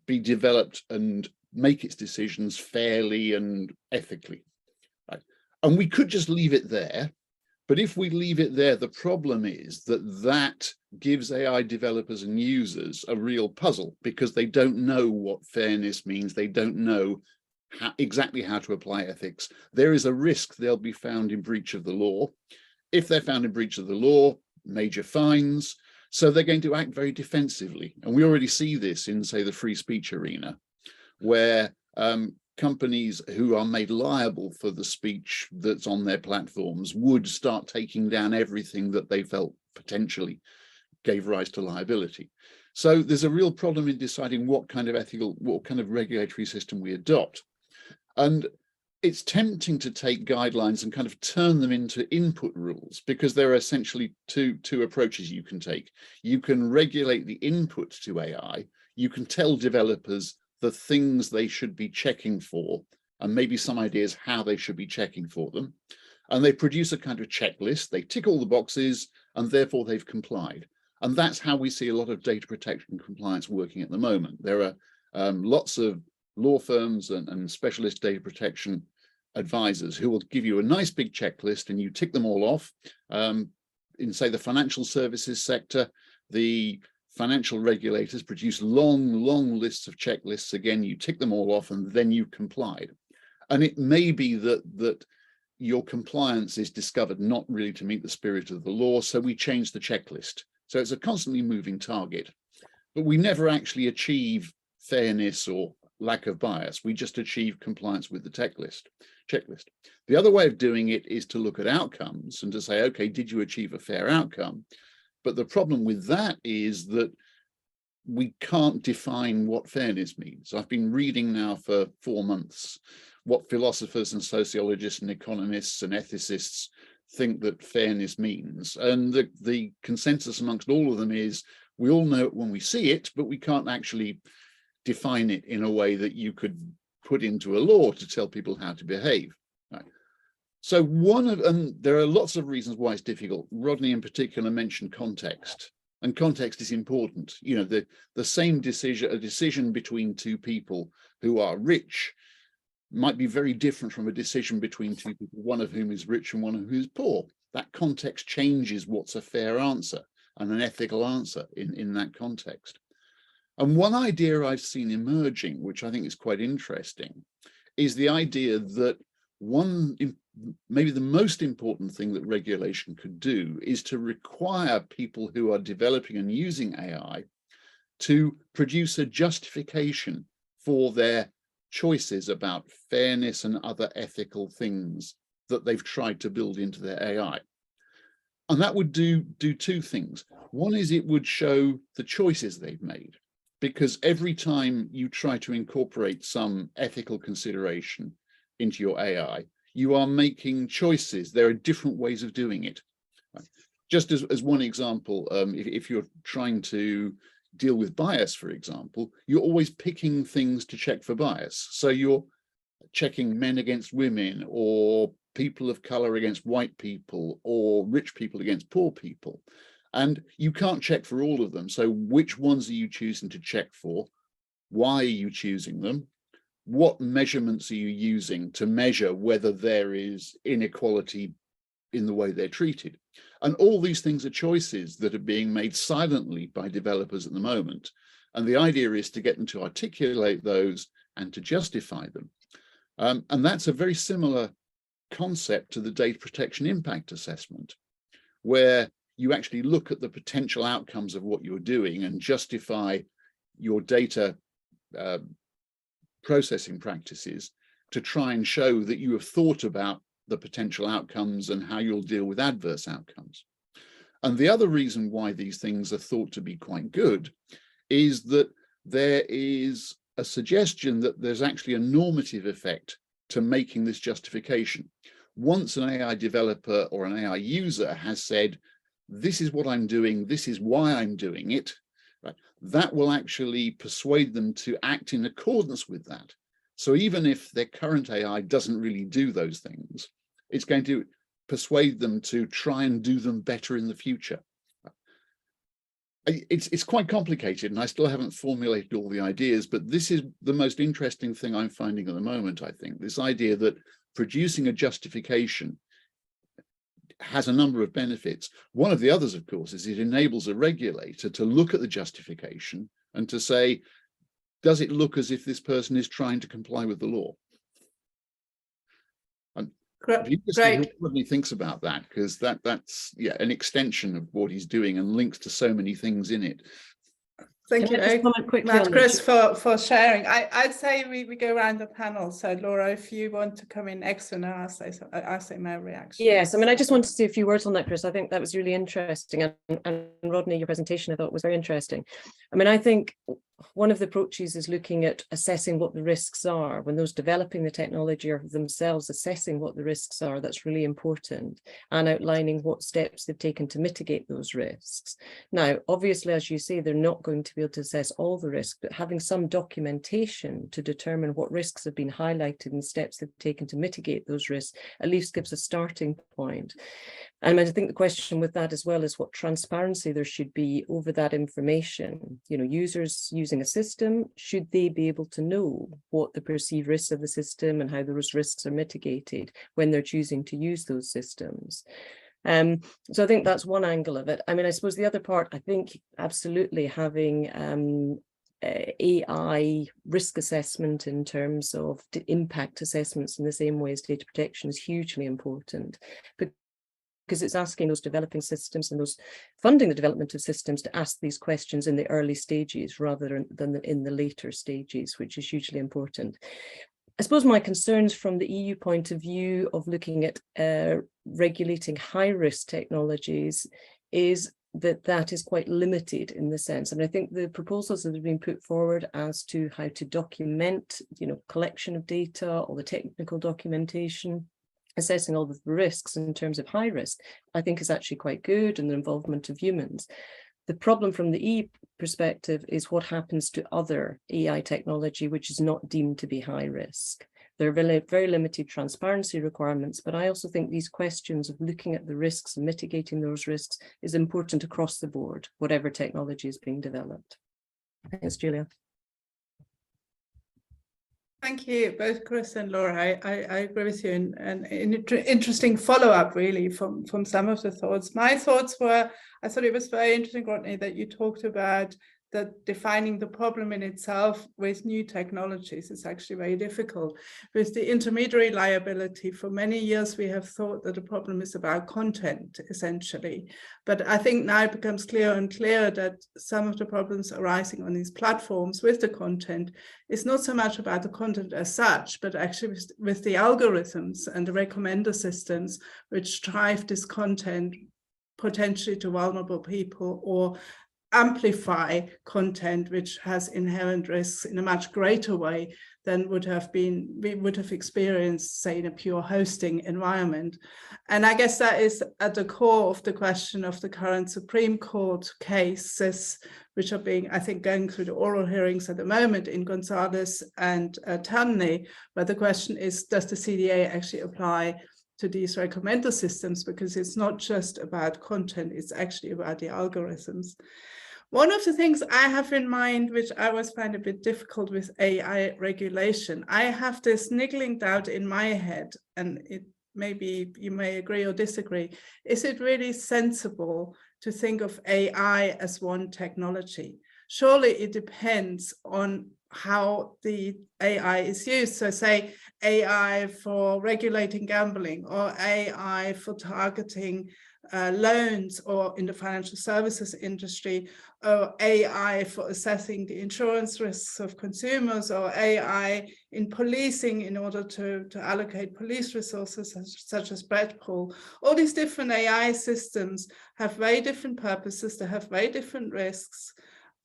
be developed and make its decisions fairly and ethically. Right? And we could just leave it there. But if we leave it there, the problem is that gives AI developers and users a real puzzle, because they don't know what fairness means. They don't know exactly how to apply ethics. There is a risk they'll be found in breach of the law. If they're found in breach of the law, major fines. So they're going to act very defensively. And we already see this in, say, the free speech arena, where companies who are made liable for the speech that's on their platforms would start taking down everything that they felt potentially gave rise to liability. So there's a real problem in deciding what kind of regulatory system we adopt. And it's tempting to take guidelines and kind of turn them into input rules, because there are essentially two approaches you can take. You can regulate the input to AI. You can tell developers the things they should be checking for, and maybe some ideas how they should be checking for them. And they produce a kind of checklist. They tick all the boxes, and therefore they've complied. And that's how we see a lot of data protection compliance working at the moment. There are lots of law firms and specialist data protection advisors who will give you a nice big checklist, and you tick them all off. In, say, the financial services sector, the financial regulators produce long lists of checklists. Again, you tick them all off, and then you complied. And it may be that your compliance is discovered not really to meet the spirit of the law, so we change the checklist. So it's a constantly moving target, but we never actually achieve fairness or lack of bias. We just achieve compliance with the checklist. The other way of doing it is to look at outcomes and to say, okay, did you achieve a fair outcome? But the problem with that is that we can't define what fairness means. I've been reading now for 4 months what philosophers and sociologists and economists and ethicists think that fairness means. And the consensus amongst all of them is we all know it when we see it, but we can't actually define it in a way that you could put into a law to tell people how to behave. Right? So there are lots of reasons why it's difficult. Rodney in particular mentioned context, and context is important. You know, the same decision, a decision between two people who are rich might be very different from a decision between two people, one of whom is rich and one of whom is poor. That context changes what's a fair answer and an ethical answer in that context. And one idea I've seen emerging, which I think is quite interesting, is the idea that maybe the most important thing that regulation could do is to require people who are developing and using AI to produce a justification for their choices about fairness and other ethical things that they've tried to build into their AI. And that would do two things. One is it would show the choices they've made, because every time you try to incorporate some ethical consideration into your AI, you are making choices. There are different ways of doing it. Just as one example, if you're trying to deal with bias, for example, you're always picking things to check for bias. So you're checking men against women, or people of color against white people, or rich people against poor people. And you can't check for all of them. So which ones are you choosing to check for? Why are you choosing them? What measurements are you using to measure whether there is inequality in the way they're treated? And all these things are choices that are being made silently by developers at the moment. And the idea is to get them to articulate those and to justify them. And that's a very similar concept to the data protection impact assessment, where you actually look at the potential outcomes of what you're doing and justify your data processing practices to try and show that you have thought about the potential outcomes and how you'll deal with adverse outcomes. And the other reason why these things are thought to be quite good is that there is a suggestion that there's actually a normative effect to making this justification. Once an AI developer or an AI user has said, this is what I'm doing, this is why I'm doing it, right? That will actually persuade them to act in accordance with that. So even if their current AI doesn't really do those things, it's going to persuade them to try and do them better in the future. It's quite complicated, and I still haven't formulated all the ideas, but this is the most interesting thing I'm finding at the moment, I think. This idea that producing a justification has a number of benefits. One of the others, of course, is it enables a regulator to look at the justification and to say, does it look as if this person is trying to comply with the law? Great. What he thinks about that, because that's an extension of what he's doing and links to so many things in it. Thank Can you I just very comment quickly much, on Chris, that? for sharing. I'd say we go around the panel. So Laura, if you want to come in next, and I'll say my reaction. Yes, I mean, I just wanted to say a few words on that, Chris. I think that was really interesting. And Rodney, your presentation I thought was very interesting. I mean, I think one of the approaches is looking at assessing what the risks are. When those developing the technology are themselves assessing what the risks are, that's really important, and outlining what steps they've taken to mitigate those risks. Now, obviously, as you say, they're not going to be able to assess all the risks, but having some documentation to determine what risks have been highlighted and steps they've taken to mitigate those risks at least gives a starting point. And I think the question with that as well is what transparency there should be over that information. You know, users using a system, should they be able to know what the perceived risks of the system and how those risks are mitigated when they're choosing to use those systems? So I think that's one angle of it. I mean, I suppose the other part, I think absolutely having AI risk assessment in terms of impact assessments in the same way as data protection is hugely important, because it's asking those developing systems and those funding the development of systems to ask these questions in the early stages rather than in the later stages, which is hugely important. I suppose my concerns from the EU point of view of looking at regulating high-risk technologies is that is quite limited in the sense. And I think the proposals that have been put forward as to how to document, you know, collection of data, all the technical documentation, assessing all the risks in terms of high risk, I think is actually quite good, and the involvement of humans. The problem from the EU perspective is what happens to other AI technology which is not deemed to be high risk. There are very, very limited transparency requirements, but I also think these questions of looking at the risks and mitigating those risks is important across the board, whatever technology is being developed. Thanks, Julia. Thank you, both Chris and Laura. I agree with you, and an interesting follow-up really from some of the thoughts. My thoughts were, I thought it was very interesting, Rodney, that you talked about that defining the problem in itself with new technologies is actually very difficult. With the intermediary liability, for many years we have thought that the problem is about content, essentially. But I think now it becomes clearer and clearer that some of the problems arising on these platforms with the content is not so much about the content as such, but actually with the algorithms and the recommender systems which drive this content potentially to vulnerable people or amplify content which has inherent risks in a much greater way than we would have experienced, say, in a pure hosting environment. And I guess that is at the core of the question of the current Supreme Court cases, which are being, I think, going through the oral hearings at the moment in Gonzalez and Taney, where the question is, does the CDA actually apply to these recommender systems? Because it's not just about content, it's actually about the algorithms. One of the things I have in mind, which I always find a bit difficult with AI regulation, I have this niggling doubt in my head, and it maybe you may agree or disagree. Is it really sensible to think of AI as one technology? Surely it depends on how the AI is used. So say AI for regulating gambling, or AI for targeting loans, or in the financial services industry, or AI for assessing the insurance risks of consumers, or AI in policing in order to allocate police resources such as Breadpool. All these different AI systems have very different purposes, they have very different risks.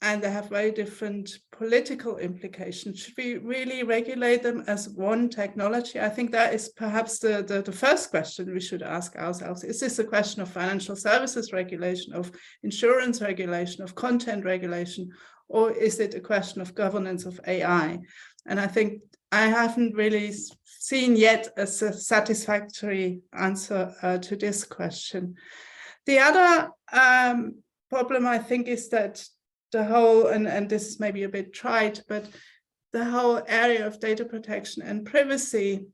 and they have very different political implications. Should we really regulate them as one technology? I think that is perhaps the first question we should ask ourselves. Is this a question of financial services regulation, of insurance regulation, of content regulation, or is it a question of governance of AI? And I think I haven't really seen yet a satisfactory answer to this question. The other problem, I think, is that the whole, and this is maybe a bit trite, but the whole area of data protection and privacy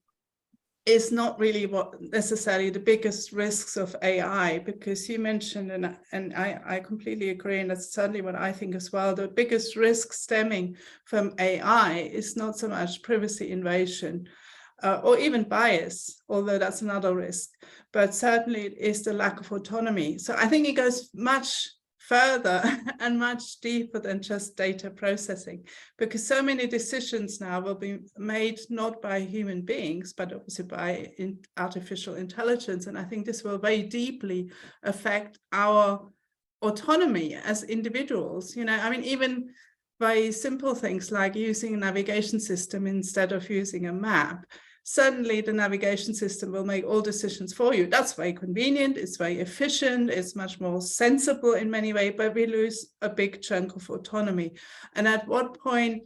is not really what necessarily the biggest risks of AI, because you mentioned, and I completely agree, and that's certainly what I think as well, the biggest risk stemming from AI is not so much privacy invasion or even bias, although that's another risk, but certainly it is the lack of autonomy. So I think it goes much further and much deeper than just data processing, because so many decisions now will be made not by human beings, but obviously by artificial intelligence. And I think this will very deeply affect our autonomy as individuals. You know, I mean, even very simple things like using a navigation system instead of using a map. Suddenly the navigation system will make all decisions for you. That's very convenient, it's very efficient, it's much more sensible in many ways, but we lose a big chunk of autonomy. And at what point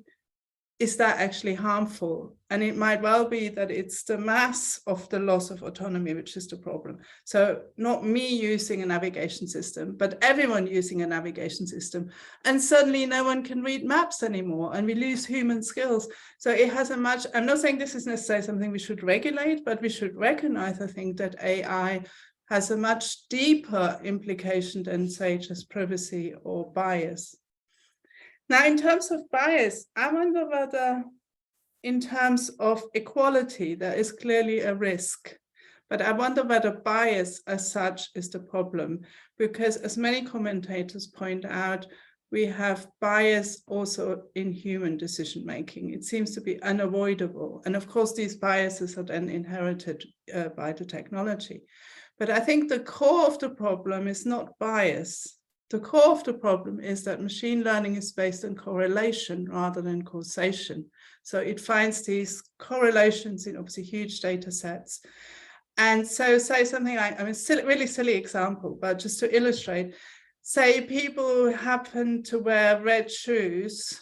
is that actually harmful? And it might well be that it's the mass of the loss of autonomy, which is the problem. So not me using a navigation system, but everyone using a navigation system. And suddenly no one can read maps anymore and we lose human skills. So it has a much, I'm not saying this is necessarily something we should regulate, but we should recognize, I think, that AI has a much deeper implication than, say, just privacy or bias. Now, in terms of bias, I wonder whether in terms of equality, there is clearly a risk, but I wonder whether bias as such is the problem, because as many commentators point out, we have bias also in human decision-making. It seems to be unavoidable. And of course, these biases are then inherited by the technology. But I think the core of the problem is not bias. The core of the problem is that machine learning is based on correlation rather than causation. So it finds these correlations in obviously huge data sets. And so say something like, I mean, really silly example, but just to illustrate, say people who happen to wear red shoes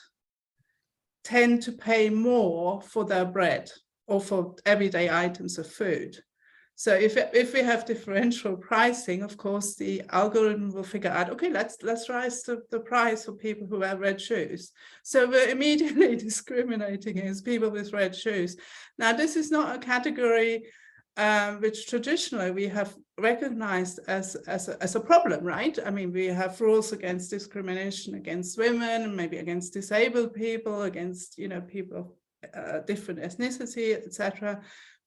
tend to pay more for their bread or for everyday items of food. So if we have differential pricing, of course, the algorithm will figure out, okay, let's raise the price for people who wear red shoes. So we're immediately discriminating against people with red shoes. Now, this is not a category which traditionally we have recognized as a problem, right? I mean, we have rules against discrimination against women, maybe against disabled people, against, you know, people of different ethnicity, etc.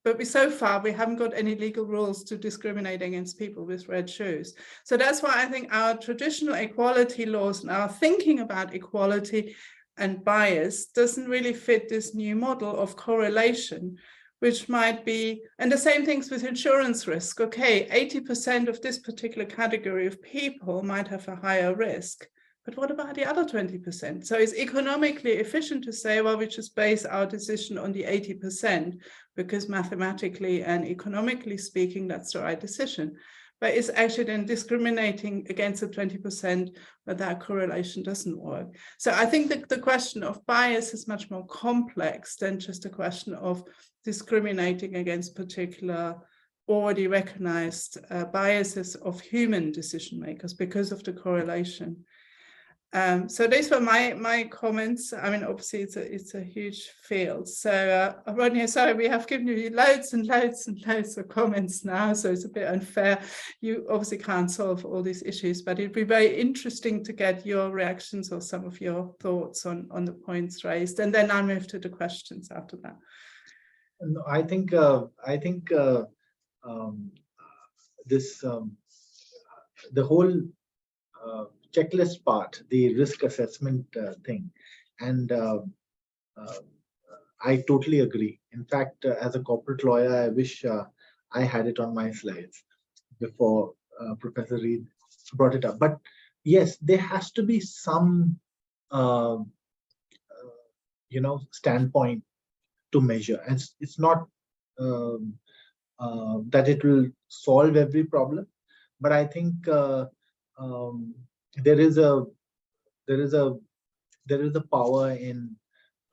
But so far, we haven't got any legal rules to discriminate against people with red shoes. So that's why I think our traditional equality laws and our thinking about equality and bias doesn't really fit this new model of correlation, which might be, and the same things with insurance risk. Okay, 80% of this particular category of people might have a higher risk. But what about the other 20%? So it's economically efficient to say, well, we just base our decision on the 80%, because mathematically and economically speaking, that's the right decision. But it's actually then discriminating against the 20% where that correlation doesn't work. So I think that the question of bias is much more complex than just a question of discriminating against particular already recognized biases of human decision makers because of the correlation. So these were my comments. I mean, obviously it's a huge field. So Rodney, sorry, we have given you loads and loads and loads of comments now, so it's a bit unfair. You obviously can't solve all these issues, but it'd be very interesting to get your reactions or some of your thoughts on the points raised, and then I'll move to the questions after that. No, I think this the whole checklist part, the risk assessment thing, and I totally agree. In fact, as a corporate lawyer, I wish I had it on my slides before Professor Reed brought it up. But yes, there has to be some standpoint to measure. And it's not that it will solve every problem, but I think there is a power in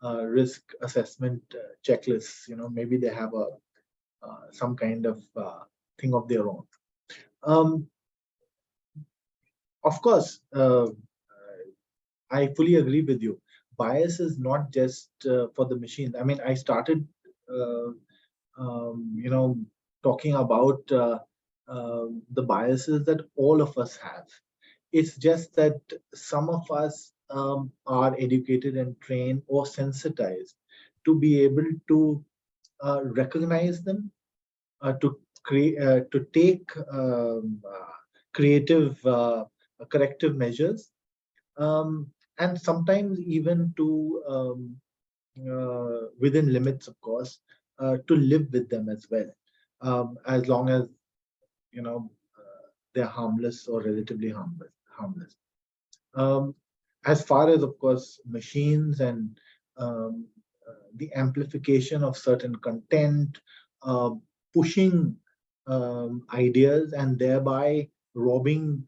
risk assessment checklists. Maybe they have some kind of thing of their own. Of course, I fully agree with you. Bias is not just for the machines. I mean, I started, talking about the biases that all of us have. It's just that some of us are educated and trained or sensitized to be able to recognize them, to take creative corrective measures, and sometimes even to within limits, of course, to live with them as well, as long as they're harmless or relatively harmless. As far as, of course, machines and the amplification of certain content, pushing ideas and thereby robbing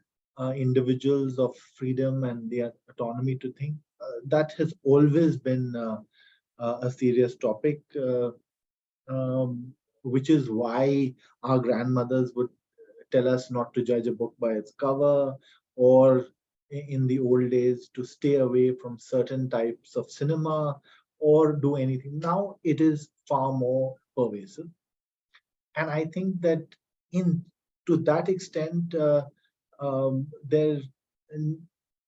individuals of freedom and their autonomy to think, that has always been a serious topic, which is why our grandmothers would tell us not to judge a book by its cover, or in the old days to stay away from certain types of cinema or do anything. Now it is far more pervasive. And I think that to that extent, there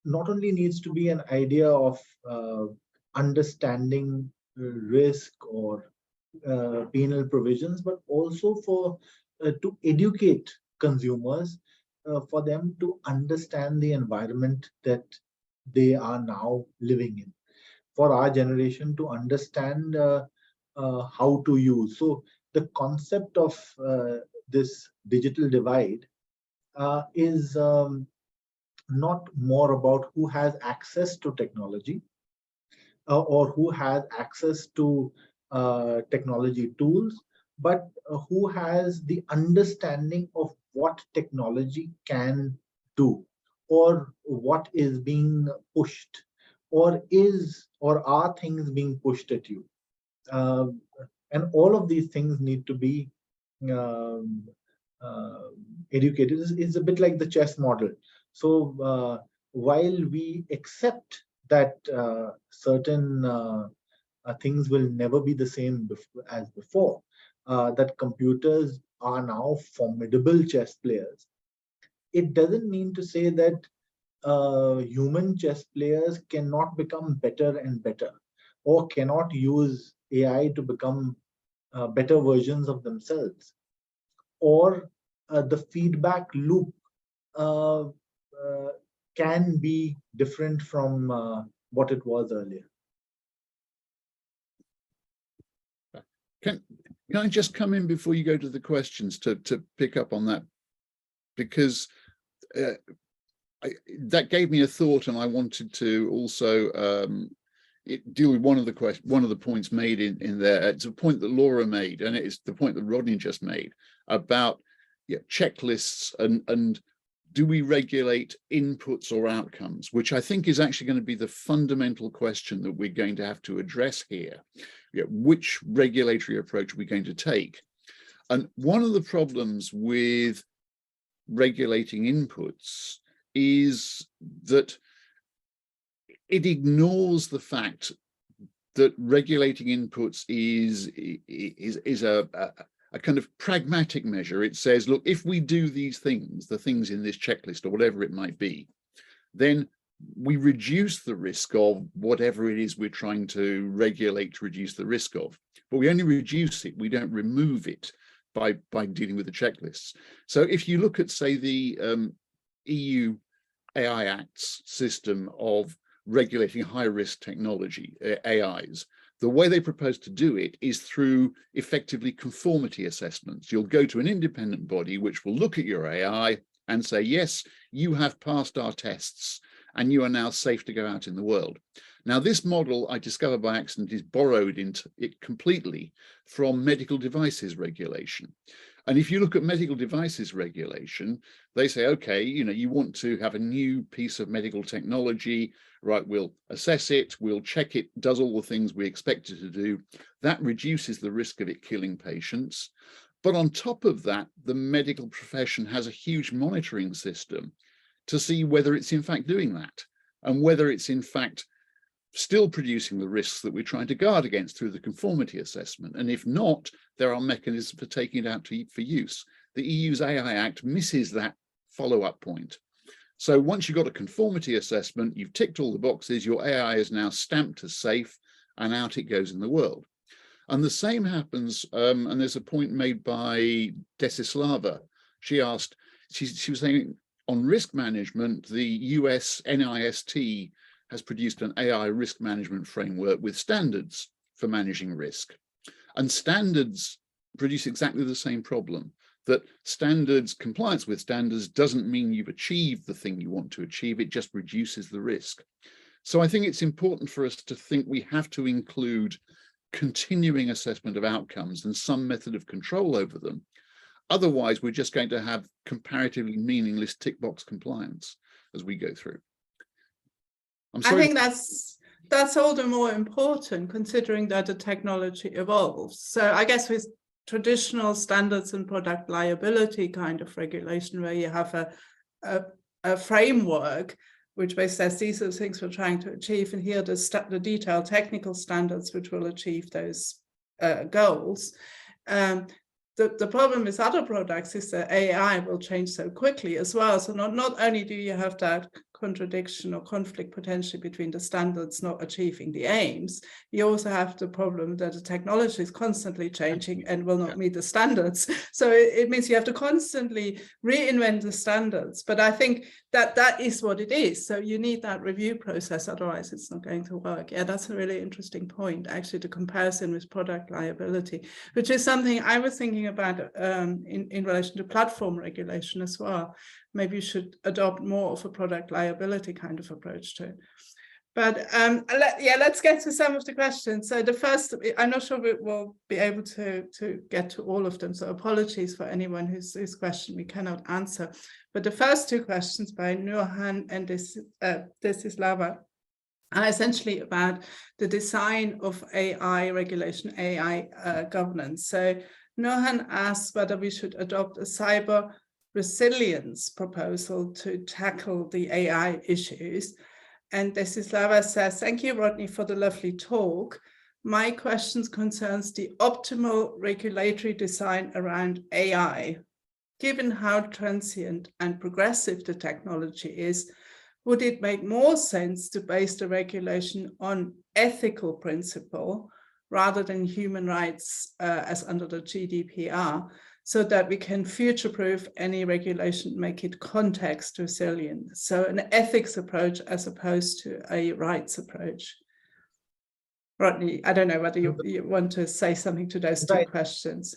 not only needs to be an idea of understanding risk or penal provisions, but also for to educate consumers, for them to understand the environment that they are now living in. For our generation to understand how to use. So the concept of this digital divide is not more about who has access to technology or who has access to technology tools, but who has the understanding of what technology can do, or what is being pushed, or are things being pushed at you. And all of these things need to be educated. It's a bit like the chess model. So while we accept that certain things will never be the same as before, that computers are now formidable chess players, it doesn't mean to say that human chess players cannot become better and better, or cannot use AI to become better versions of themselves, or the feedback loop can be different from what it was earlier. Can I just come in before you go to the questions to pick up on that? Because that gave me a thought, and I wanted to also deal with one of the points made in there. It's a point that Laura made, and it's the point that Rodney just made about checklists and do we regulate inputs or outcomes, which I think is actually going to be the fundamental question that we're going to have to address here. Which regulatory approach are we going to take? And one of the problems with regulating inputs is that it ignores the fact that regulating inputs is a kind of pragmatic measure. It says, look, if we do these things, the things in this checklist or whatever it might be, then we reduce the risk of whatever it is we're trying to regulate to reduce the risk of. But we only reduce it, we don't remove it by dealing with the checklists. So if you look at, say, the EU AI Act's system of regulating high-risk technology, AIs, the way they propose to do it is through effectively conformity assessments. You'll go to an independent body which will look at your AI and say, yes, you have passed our tests, and you are now safe to go out in the world. Now, this model, I discovered by accident, is borrowed into it completely from medical devices regulation. And if you look at medical devices regulation, they say, okay, you want to have a new piece of medical technology, right? We'll assess it, we'll check it does all the things we expect it to do. That reduces the risk of it killing patients. But on top of that, the medical profession has a huge monitoring system to see whether it's in fact doing that, and whether it's in fact still producing the risks that we're trying to guard against through the conformity assessment. And if not, there are mechanisms for taking it out for use. The EU's AI Act misses that follow-up point. So once you've got a conformity assessment, you've ticked all the boxes, your AI is now stamped as safe, and out it goes in the world. And the same happens, and there's a point made by Desislava. She asked, she was saying, on risk management, the US NIST has produced an AI risk management framework with standards for managing risk. And standards produce exactly the same problem, that standards, compliance with standards doesn't mean you've achieved the thing you want to achieve, it just reduces the risk. So I think it's important for us to think we have to include continuing assessment of outcomes and some method of control over them. Otherwise, we're just going to have comparatively meaningless tick box compliance as we go through. I think that's all the more important considering that the technology evolves. So I guess with traditional standards and product liability kind of regulation, where you have a framework which basically says these are the things we're trying to achieve, and here the detailed technical standards which will achieve those goals. The problem with other products is that AI will change so quickly as well. So not only do you have that contradiction or conflict potentially between the standards not achieving the aims, you also have the problem that the technology is constantly changing and will not meet the standards. So it means you have to constantly reinvent the standards. But I think that is what it is. So you need that review process, otherwise it's not going to work. Yeah, that's a really interesting point, actually, the comparison with product liability, which is something I was thinking about in relation to platform regulation as well. Maybe you should adopt more of a product liability kind of approach to it. But let's get to some of the questions. So the first, I'm not sure we will be able to get to all of them. So apologies for anyone whose question we cannot answer. But the first two questions by Nurhan and Desislava are essentially about the design of AI regulation, AI governance. So Nurhan asks whether we should adopt a cyber resilience proposal to tackle the AI issues. And Desislava says, thank you, Rodney, for the lovely talk. My question concerns the optimal regulatory design around AI. Given how transient and progressive the technology is, would it make more sense to base the regulation on ethical principle rather than human rights as under the GDPR, so that we can future-proof any regulation, make it context resilient? So an ethics approach as opposed to a rights approach. Rodney, I don't know whether you want to say something to those two questions.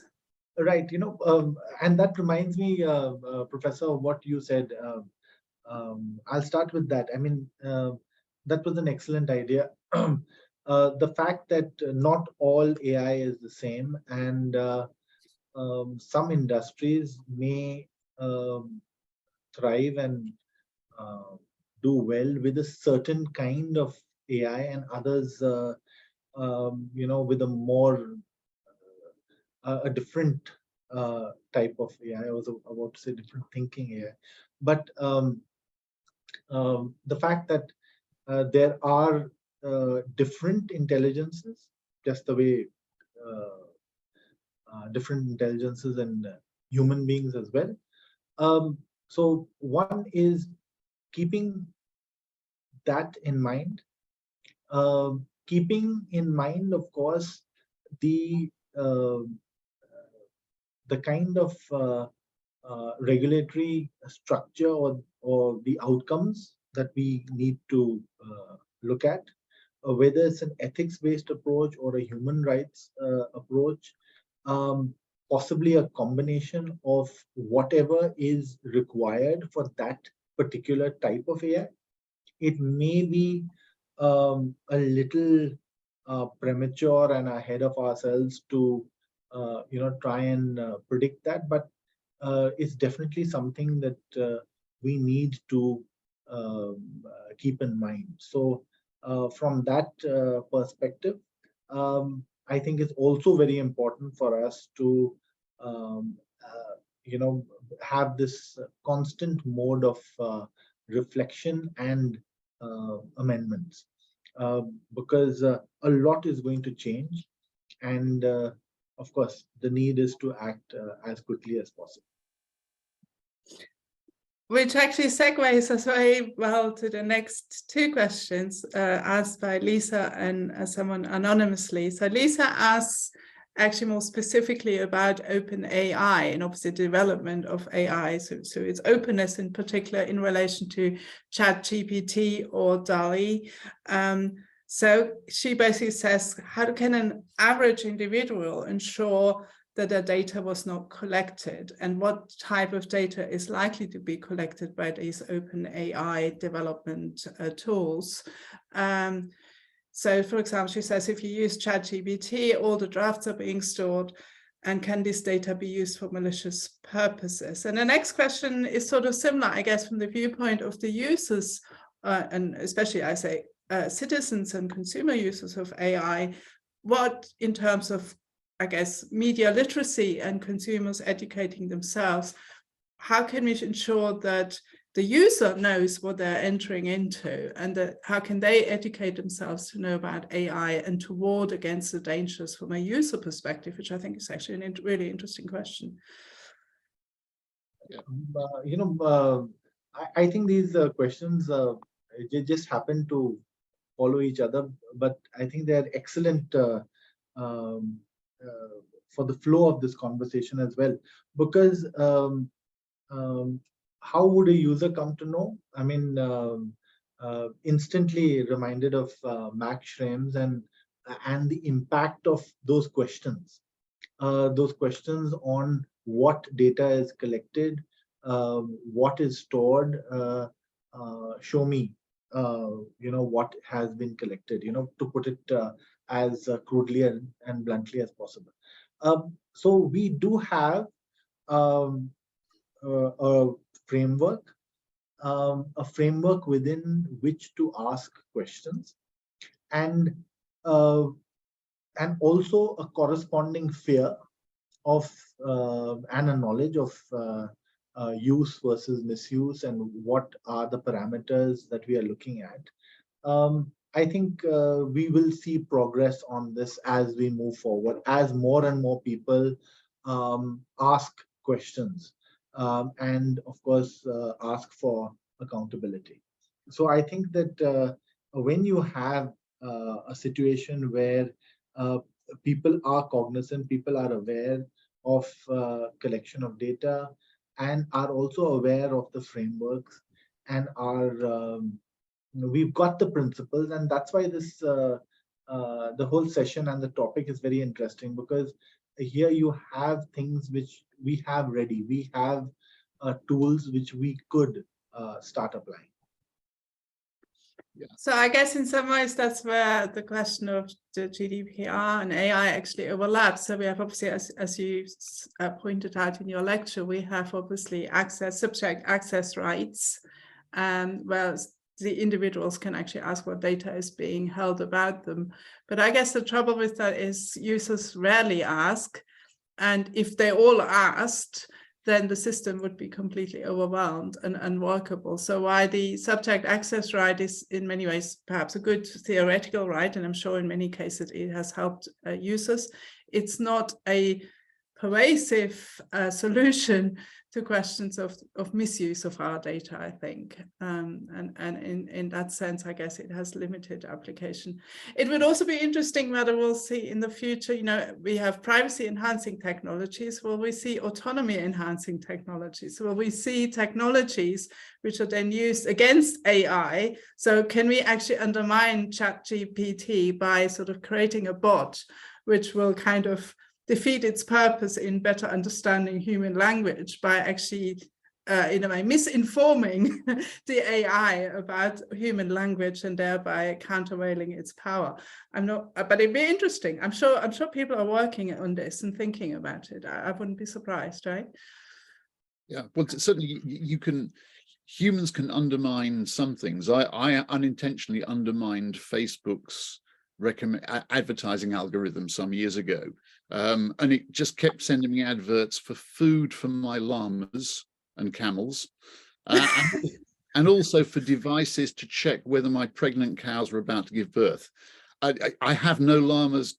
Right, and that reminds me, Professor, of what you said. I'll start with that. I mean, that was an excellent idea. The fact that not all AI is the same, and some industries may thrive and do well with a certain kind of AI, and others, with a more a different type of AI. I was about to say different thinking AI, but the fact that there are different intelligences, just the way different intelligences and human beings as well. So one is keeping that in mind, keeping in mind, of course, the kind of regulatory structure or the outcomes that we need to look at, whether it's an ethics-based approach or a human rights approach, possibly a combination of whatever is required for that particular type of AI. it may be a little premature and ahead of ourselves to try and predict that, but it's definitely something that we need to keep in mind. So from that perspective, I think it's also very important for us to have this constant mode of reflection and amendments, because a lot is going to change, and of course the need is to act as quickly as possible. Which actually segues us very well to the next two questions asked by Lisa and someone anonymously. So Lisa asks actually more specifically about OpenAI and obviously the development of AI. So its openness in particular in relation to ChatGPT or DALL-E. So she basically says, how can an average individual ensure that their data was not collected, and what type of data is likely to be collected by these OpenAI development tools? So for example, she says, if you use ChatGPT, all the drafts are being stored, and can this data be used for malicious purposes? And the next question is sort of similar, I guess, from the viewpoint of the users, and especially I say citizens and consumer users of AI. What, in terms of, I guess, media literacy and consumers educating themselves, how can we ensure that the user knows what they're entering into, and that how can they educate themselves to know about AI and to ward against the dangers from a user perspective, which I think is actually a really interesting question. Yeah. I think these questions just happen to follow each other, but I think they're excellent for the flow of this conversation as well, because how would a user come to know? I mean, instantly reminded of Max Schrems and the impact of those questions on what data is collected, what is stored. Show me, what has been collected. To put it as crudely and bluntly as possible. So we do have a framework within which to ask questions, and also a corresponding fear of and a knowledge of use versus misuse, and what are the parameters that we are looking at. I think we will see progress on this as we move forward, as more and more people ask questions, and of course ask for accountability. So I think that when you have a situation where people are cognizant, people are aware of collection of data, and are also aware of the frameworks, and are we've got the principles, and that's why this the whole session and the topic is very interesting, because here you have things which we have ready. We have tools which we could start applying. Yeah. So I guess in some ways that's where the question of the GDPR and AI actually overlaps. So we have obviously, as you pointed out in your lecture, we have obviously subject access rights, where the individuals can actually ask what data is being held about them. But I guess the trouble with that is users rarely ask, and if they all asked, then the system would be completely overwhelmed and unworkable. So while the subject access right is in many ways perhaps a good theoretical right, and I'm sure in many cases it has helped users, it's not a pervasive solution to questions of misuse of our data, I think. And in that sense, I guess it has limited application. It would also be interesting whether we'll see in the future, we have privacy enhancing technologies. Will we see autonomy enhancing technologies? Will we see technologies which are then used against AI? So can we actually undermine ChatGPT by sort of creating a bot which will kind of defeat its purpose in better understanding human language by actually in a way, misinforming the AI about human language and thereby countervailing its power. I'm not, but it'd be interesting. I'm sure people are working on this and thinking about it. I wouldn't be surprised, right? Yeah, well, certainly humans can undermine some things. I unintentionally undermined Facebook's advertising algorithm some years ago, and it just kept sending me adverts for food for my llamas and camels, and also for devices to check whether my pregnant cows were about to give birth. I have no llamas,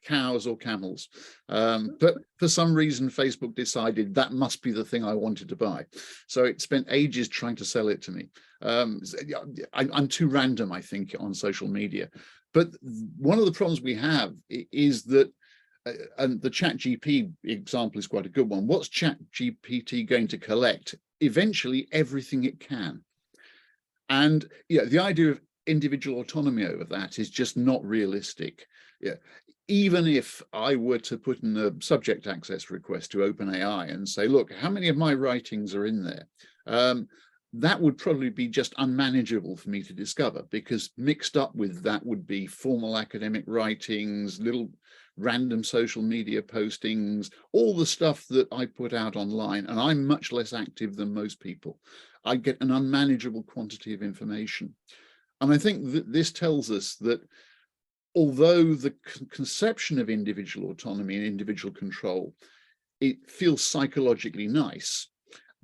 cows or camels, but for some reason Facebook decided that must be the thing I wanted to buy, so it spent ages trying to sell it to me. I'm too random, I think, on social media. But one of the problems we have is that, and the ChatGPT example is quite a good one. What's ChatGPT going to collect? Eventually everything it can. And the idea of individual autonomy over that is just not realistic. Even if I were to put in a subject access request to OpenAI and say, look, how many of my writings are in there? That would probably be just unmanageable for me to discover, because mixed up with that would be formal academic writings, little random social media postings, all the stuff that I put out online, and I'm much less active than most people. I get an unmanageable quantity of information. And I think that this tells us that although the conception of individual autonomy and individual control, it feels psychologically nice,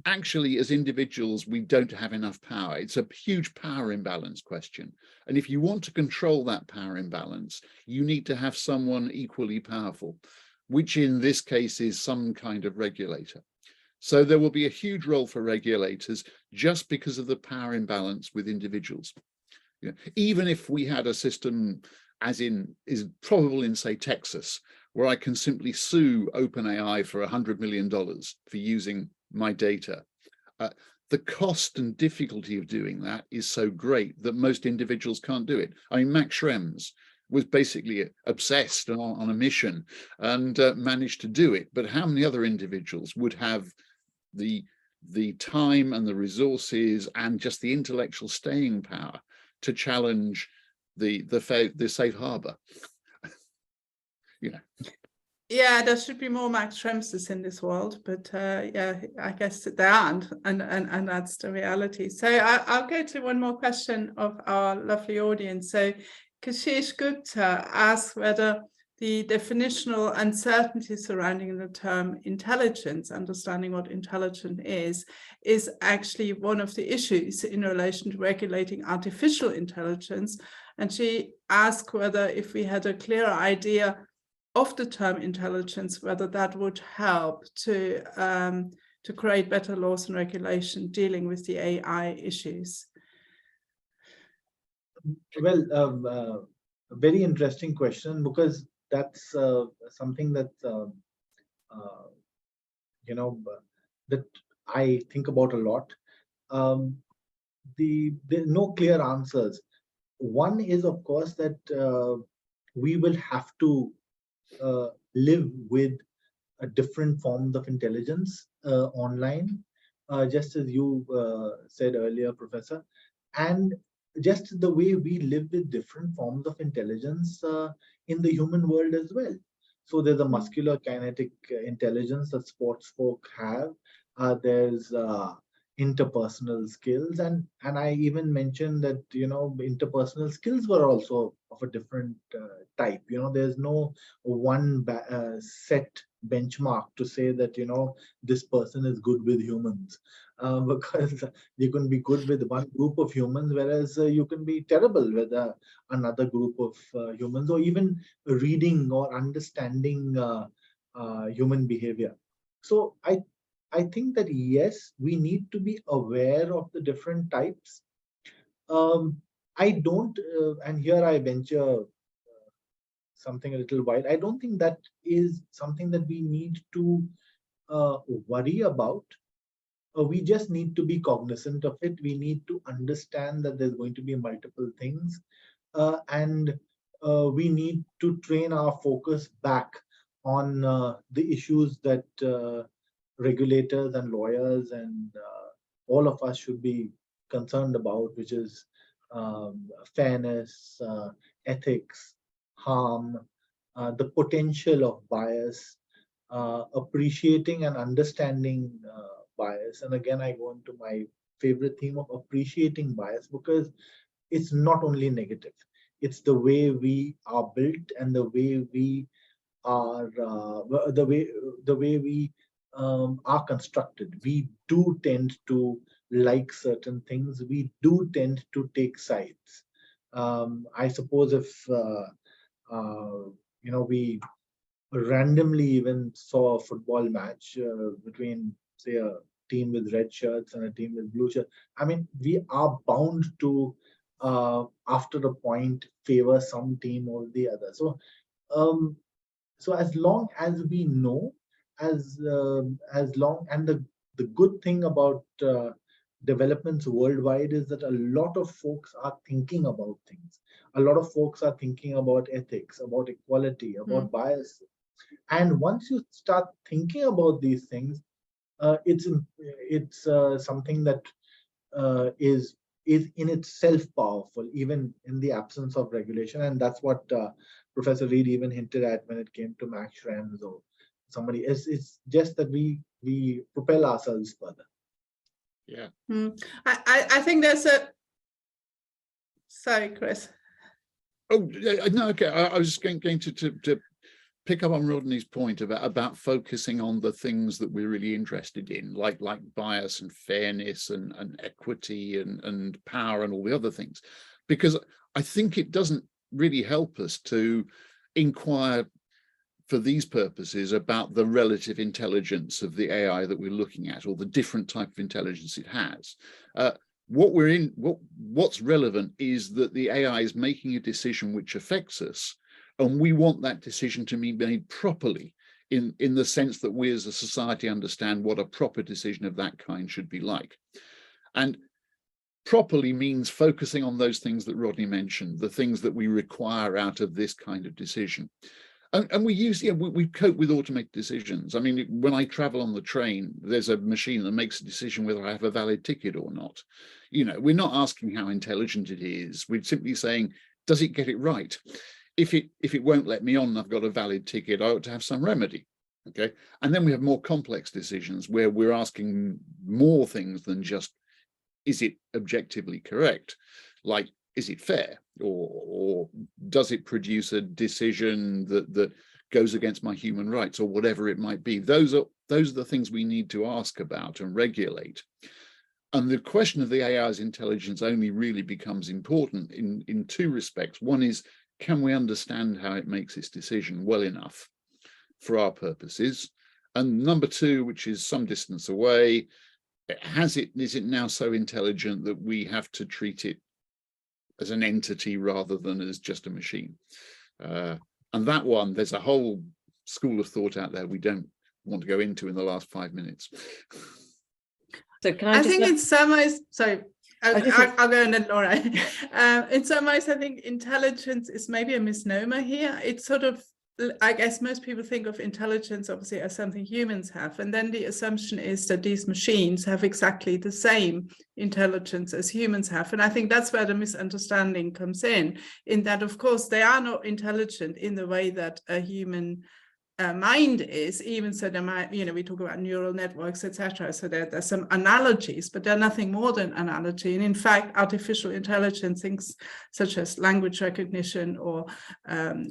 actually, as individuals, we don't have enough power. It's a huge power imbalance question. And if you want to control that power imbalance, you need to have someone equally powerful, which in this case is some kind of regulator. So there will be a huge role for regulators just because of the power imbalance with individuals. Even if we had a system, as is probable in, say, Texas, where I can simply sue OpenAI for $100 million for using my data. The cost and difficulty of doing that is so great that most individuals can't do it. I mean, Max Schrems was basically obsessed on a mission and managed to do it. But how many other individuals would have the time and the resources and just the intellectual staying power to challenge the safe harbor? Yeah, there should be more Max Schremses in this world, but yeah, I guess there aren't, and that's the reality. So I'll go to one more question of our lovely audience. So Kashish Gupta asks whether the definitional uncertainty surrounding the term intelligence, understanding what intelligence is actually one of the issues in relation to regulating artificial intelligence. And she asked whether if we had a clear idea of the term intelligence, whether that would help to create better laws and regulation dealing with the AI issues. Well, a very interesting question, because that's something that that I think about a lot. There are no clear answers. One is, of course, that we will have to live with different forms of intelligence online, just as you said earlier, Professor, and just the way we live with different forms of intelligence in the human world as well. So there's a muscular kinetic intelligence that sports folk have. There's interpersonal skills, and I even mentioned that interpersonal skills were also of a different type. There's no one set benchmark to say that this person is good with humans, because you can be good with one group of humans, whereas you can be terrible with another group of humans, or even reading or understanding human behavior. So I think that yes, we need to be aware of the different types. I don't, and here I venture something a little wild. I don't think that is something that we need to worry about. We just need to be cognizant of it. We need to understand that there's going to be multiple things, and we need to train our focus back on the issues that regulators and lawyers and all of us should be concerned about, which is fairness, ethics, harm, the potential of bias, appreciating and understanding bias. And again, I go into my favorite theme of appreciating bias, because it's not only negative, it's the way we are built and the way we are the way we are constructed. We do tend to like certain things. We do tend to take sides. I suppose if we randomly even saw a football match between, say, a team with red shirts and a team with blue shirts, I mean, we are bound to, after a point, favor some team or the other. So, as long as we know, as long, and the good thing about developments worldwide is that a lot of folks are thinking about things. A lot of folks are thinking about ethics, about equality, about bias. And once you start thinking about these things, it's something that is in itself powerful, even in the absence of regulation. And that's what Professor Reed even hinted at when it came to Max Schrems or somebody. It's just that we propel ourselves further. Yeah. I think there's a. Sorry, Chris. Oh no, okay. I was going to pick up on Rodney's point about focusing on the things that we're really interested in, like bias and fairness and equity and power and all the other things, because I think it doesn't really help us to inquire for these purposes about the relative intelligence of the AI that we're looking at, or the different type of intelligence it has. What's relevant is that the AI is making a decision which affects us, and we want that decision to be made properly, in the sense that we as a society understand what a proper decision of that kind should be like. And properly means focusing on those things that Rodney mentioned, the things that we require out of this kind of decision. And we cope with automated decisions. I mean, when I travel on the train, there's a machine that makes a decision whether I have a valid ticket or not. We're not asking how intelligent it is. We're simply saying, does it get it right? If it won't let me on and I've got a valid ticket, I ought to have some remedy. Okay. And then we have more complex decisions where we're asking more things than just, is it objectively correct? Like, is it fair? Or does it produce a decision that goes against my human rights, or whatever it might be? Those are the things we need to ask about and regulate. And the question of the AI's intelligence only really becomes important in two respects. One is, can we understand how it makes its decision well enough for our purposes? And number two, which is some distance away, is it now so intelligent that we have to treat it as an entity rather than as just a machine? And that one, there's a whole school of thought out there we don't want to go into in the last 5 minutes. So can I think in some ways, sorry, I'll go and then Laura. In some ways, I think intelligence is maybe a misnomer here. It's sort of, I guess most people think of intelligence obviously as something humans have, and then the assumption is that these machines have exactly the same intelligence as humans have. And I think that's where the misunderstanding comes in that of course they are not intelligent in the way that a human mind is, even so there might, we talk about neural networks, etc. So there's some analogies, but they're nothing more than analogy. And in fact, artificial intelligence, things such as language recognition or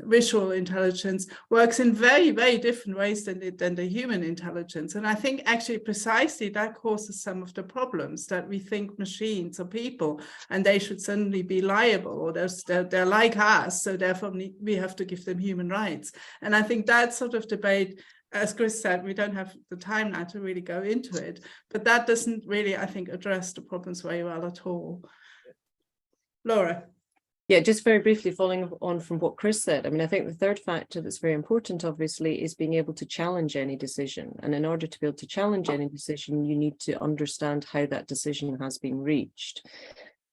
visual intelligence, works in very, very different ways than the human intelligence. And I think actually precisely that causes some of the problems, that we think machines are people and they should suddenly be liable, or they're like us, so therefore we have to give them human rights. And I think that's sort of debate, as Chris said, we don't have the time now to really go into it, but that doesn't really, I think, address the problems very well at all. Laura. Yeah, just very briefly following on from what Chris said, I mean, I think the third factor that's very important, obviously, is being able to challenge any decision. And in order to be able to challenge any decision, you need to understand how that decision has been reached.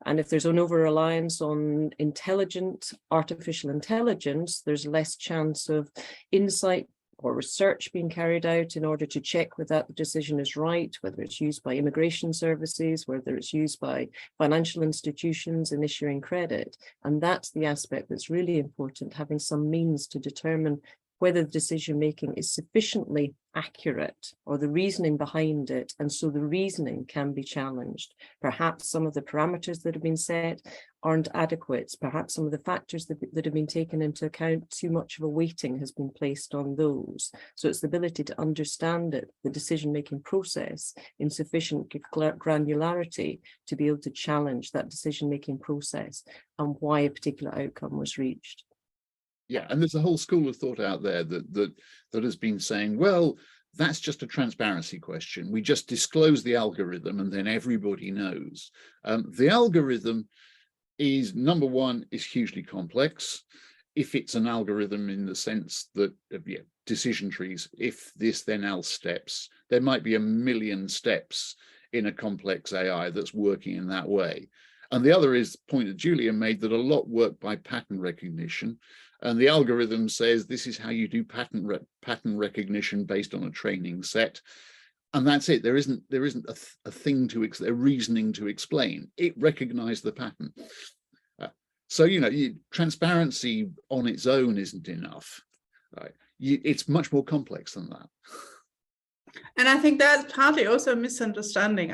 And if there's an over-reliance on intelligent artificial intelligence, there's less chance of insight or research being carried out in order to check whether the decision is right, whether it's used by immigration services, whether it's used by financial institutions in issuing credit. And that's the aspect that's really important, having some means to determine whether the decision-making is sufficiently accurate or the reasoning behind it. And so the reasoning can be challenged. Perhaps some of the parameters that have been set aren't adequate. Perhaps some of the factors that have been taken into account, too much of a weighting has been placed on those. So it's the ability to understand it, the decision-making process in sufficient granularity to be able to challenge that decision-making process and why a particular outcome was reached. Yeah, and there's a whole school of thought out there that has been saying, well, that's just a transparency question. We just disclose the algorithm and then everybody knows. The algorithm is, number one, is hugely complex. If it's an algorithm in the sense that decision trees, if this then else steps, there might be 1 million steps in a complex AI that's working in that way. And the other is the point that Julia made, that a lot work by pattern recognition. And the algorithm says this is how you do pattern recognition based on a training set, and that's it. There isn't a thing to a reasoning to explain. It recognized the pattern. So transparency on its own isn't enough. Right? It's much more complex than that. And I think that's partly also a misunderstanding,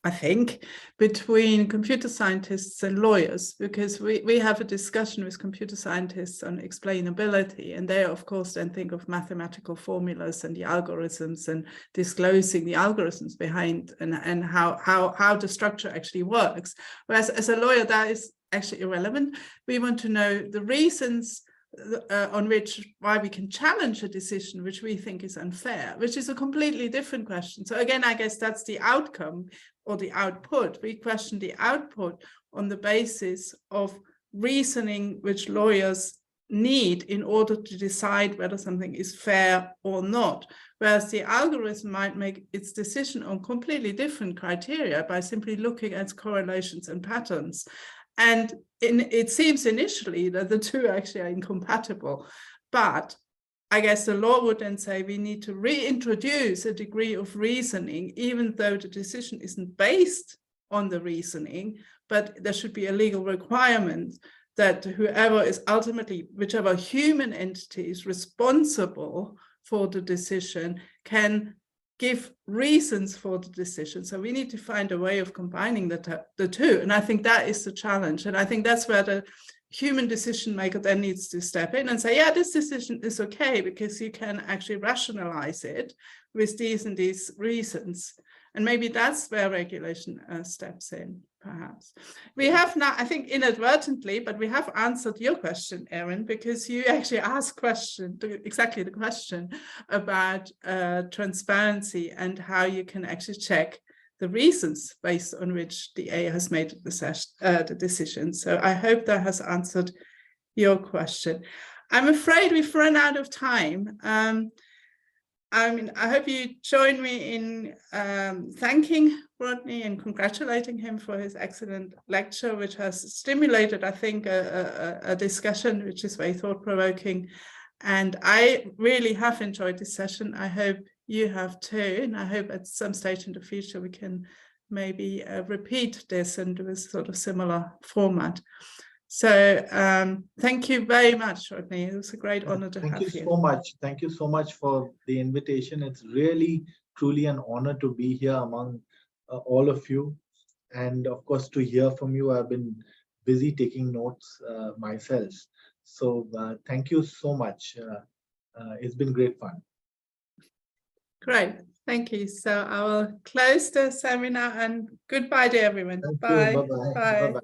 I think, between computer scientists and lawyers, because we have a discussion with computer scientists on explainability, and they of course then think of mathematical formulas and the algorithms and disclosing the algorithms behind and how the structure actually works. Whereas as a lawyer, that is actually irrelevant. We want to know the reasons on why we can challenge a decision which we think is unfair, which is a completely different question. So again, I guess that's the outcome or the output. We question the output on the basis of reasoning which lawyers need in order to decide whether something is fair or not, whereas the algorithm might make its decision on completely different criteria by simply looking at correlations and patterns. And it seems initially that the two actually are incompatible, but I guess the law would then say we need to reintroduce a degree of reasoning, even though the decision isn't based on the reasoning, but there should be a legal requirement that whoever is ultimately, whichever human entity is responsible for the decision, can give reasons for the decision. So we need to find a way of combining the two. And I think that is the challenge. And I think that's where the human decision maker then needs to step in and say, yeah, this decision is okay because you can actually rationalize it with these and these reasons. And maybe that's where regulation steps in, perhaps. We have now, I think inadvertently, but we have answered your question, Erin, because you actually asked exactly the question about transparency and how you can actually check the reasons based on which the AI has made the decision. So I hope that has answered your question. I'm afraid we've run out of time. I hope you join me in thanking Rodney and congratulating him for his excellent lecture, which has stimulated, I think, a discussion which is very thought-provoking. And I really have enjoyed this session. I hope you have too, and I hope at some stage in the future we can maybe repeat this and do a sort of similar format. So thank you very much, Rodney. It was a great honor to have you. Thank you so much. Thank you so much for the invitation. It's really, truly an honor to be here among all of you. And of course, to hear from you, I've been busy taking notes myself. So thank you so much. It's been great fun. Great. Thank you. So I will close the seminar and goodbye to everyone. Bye. Bye-bye. Bye-bye.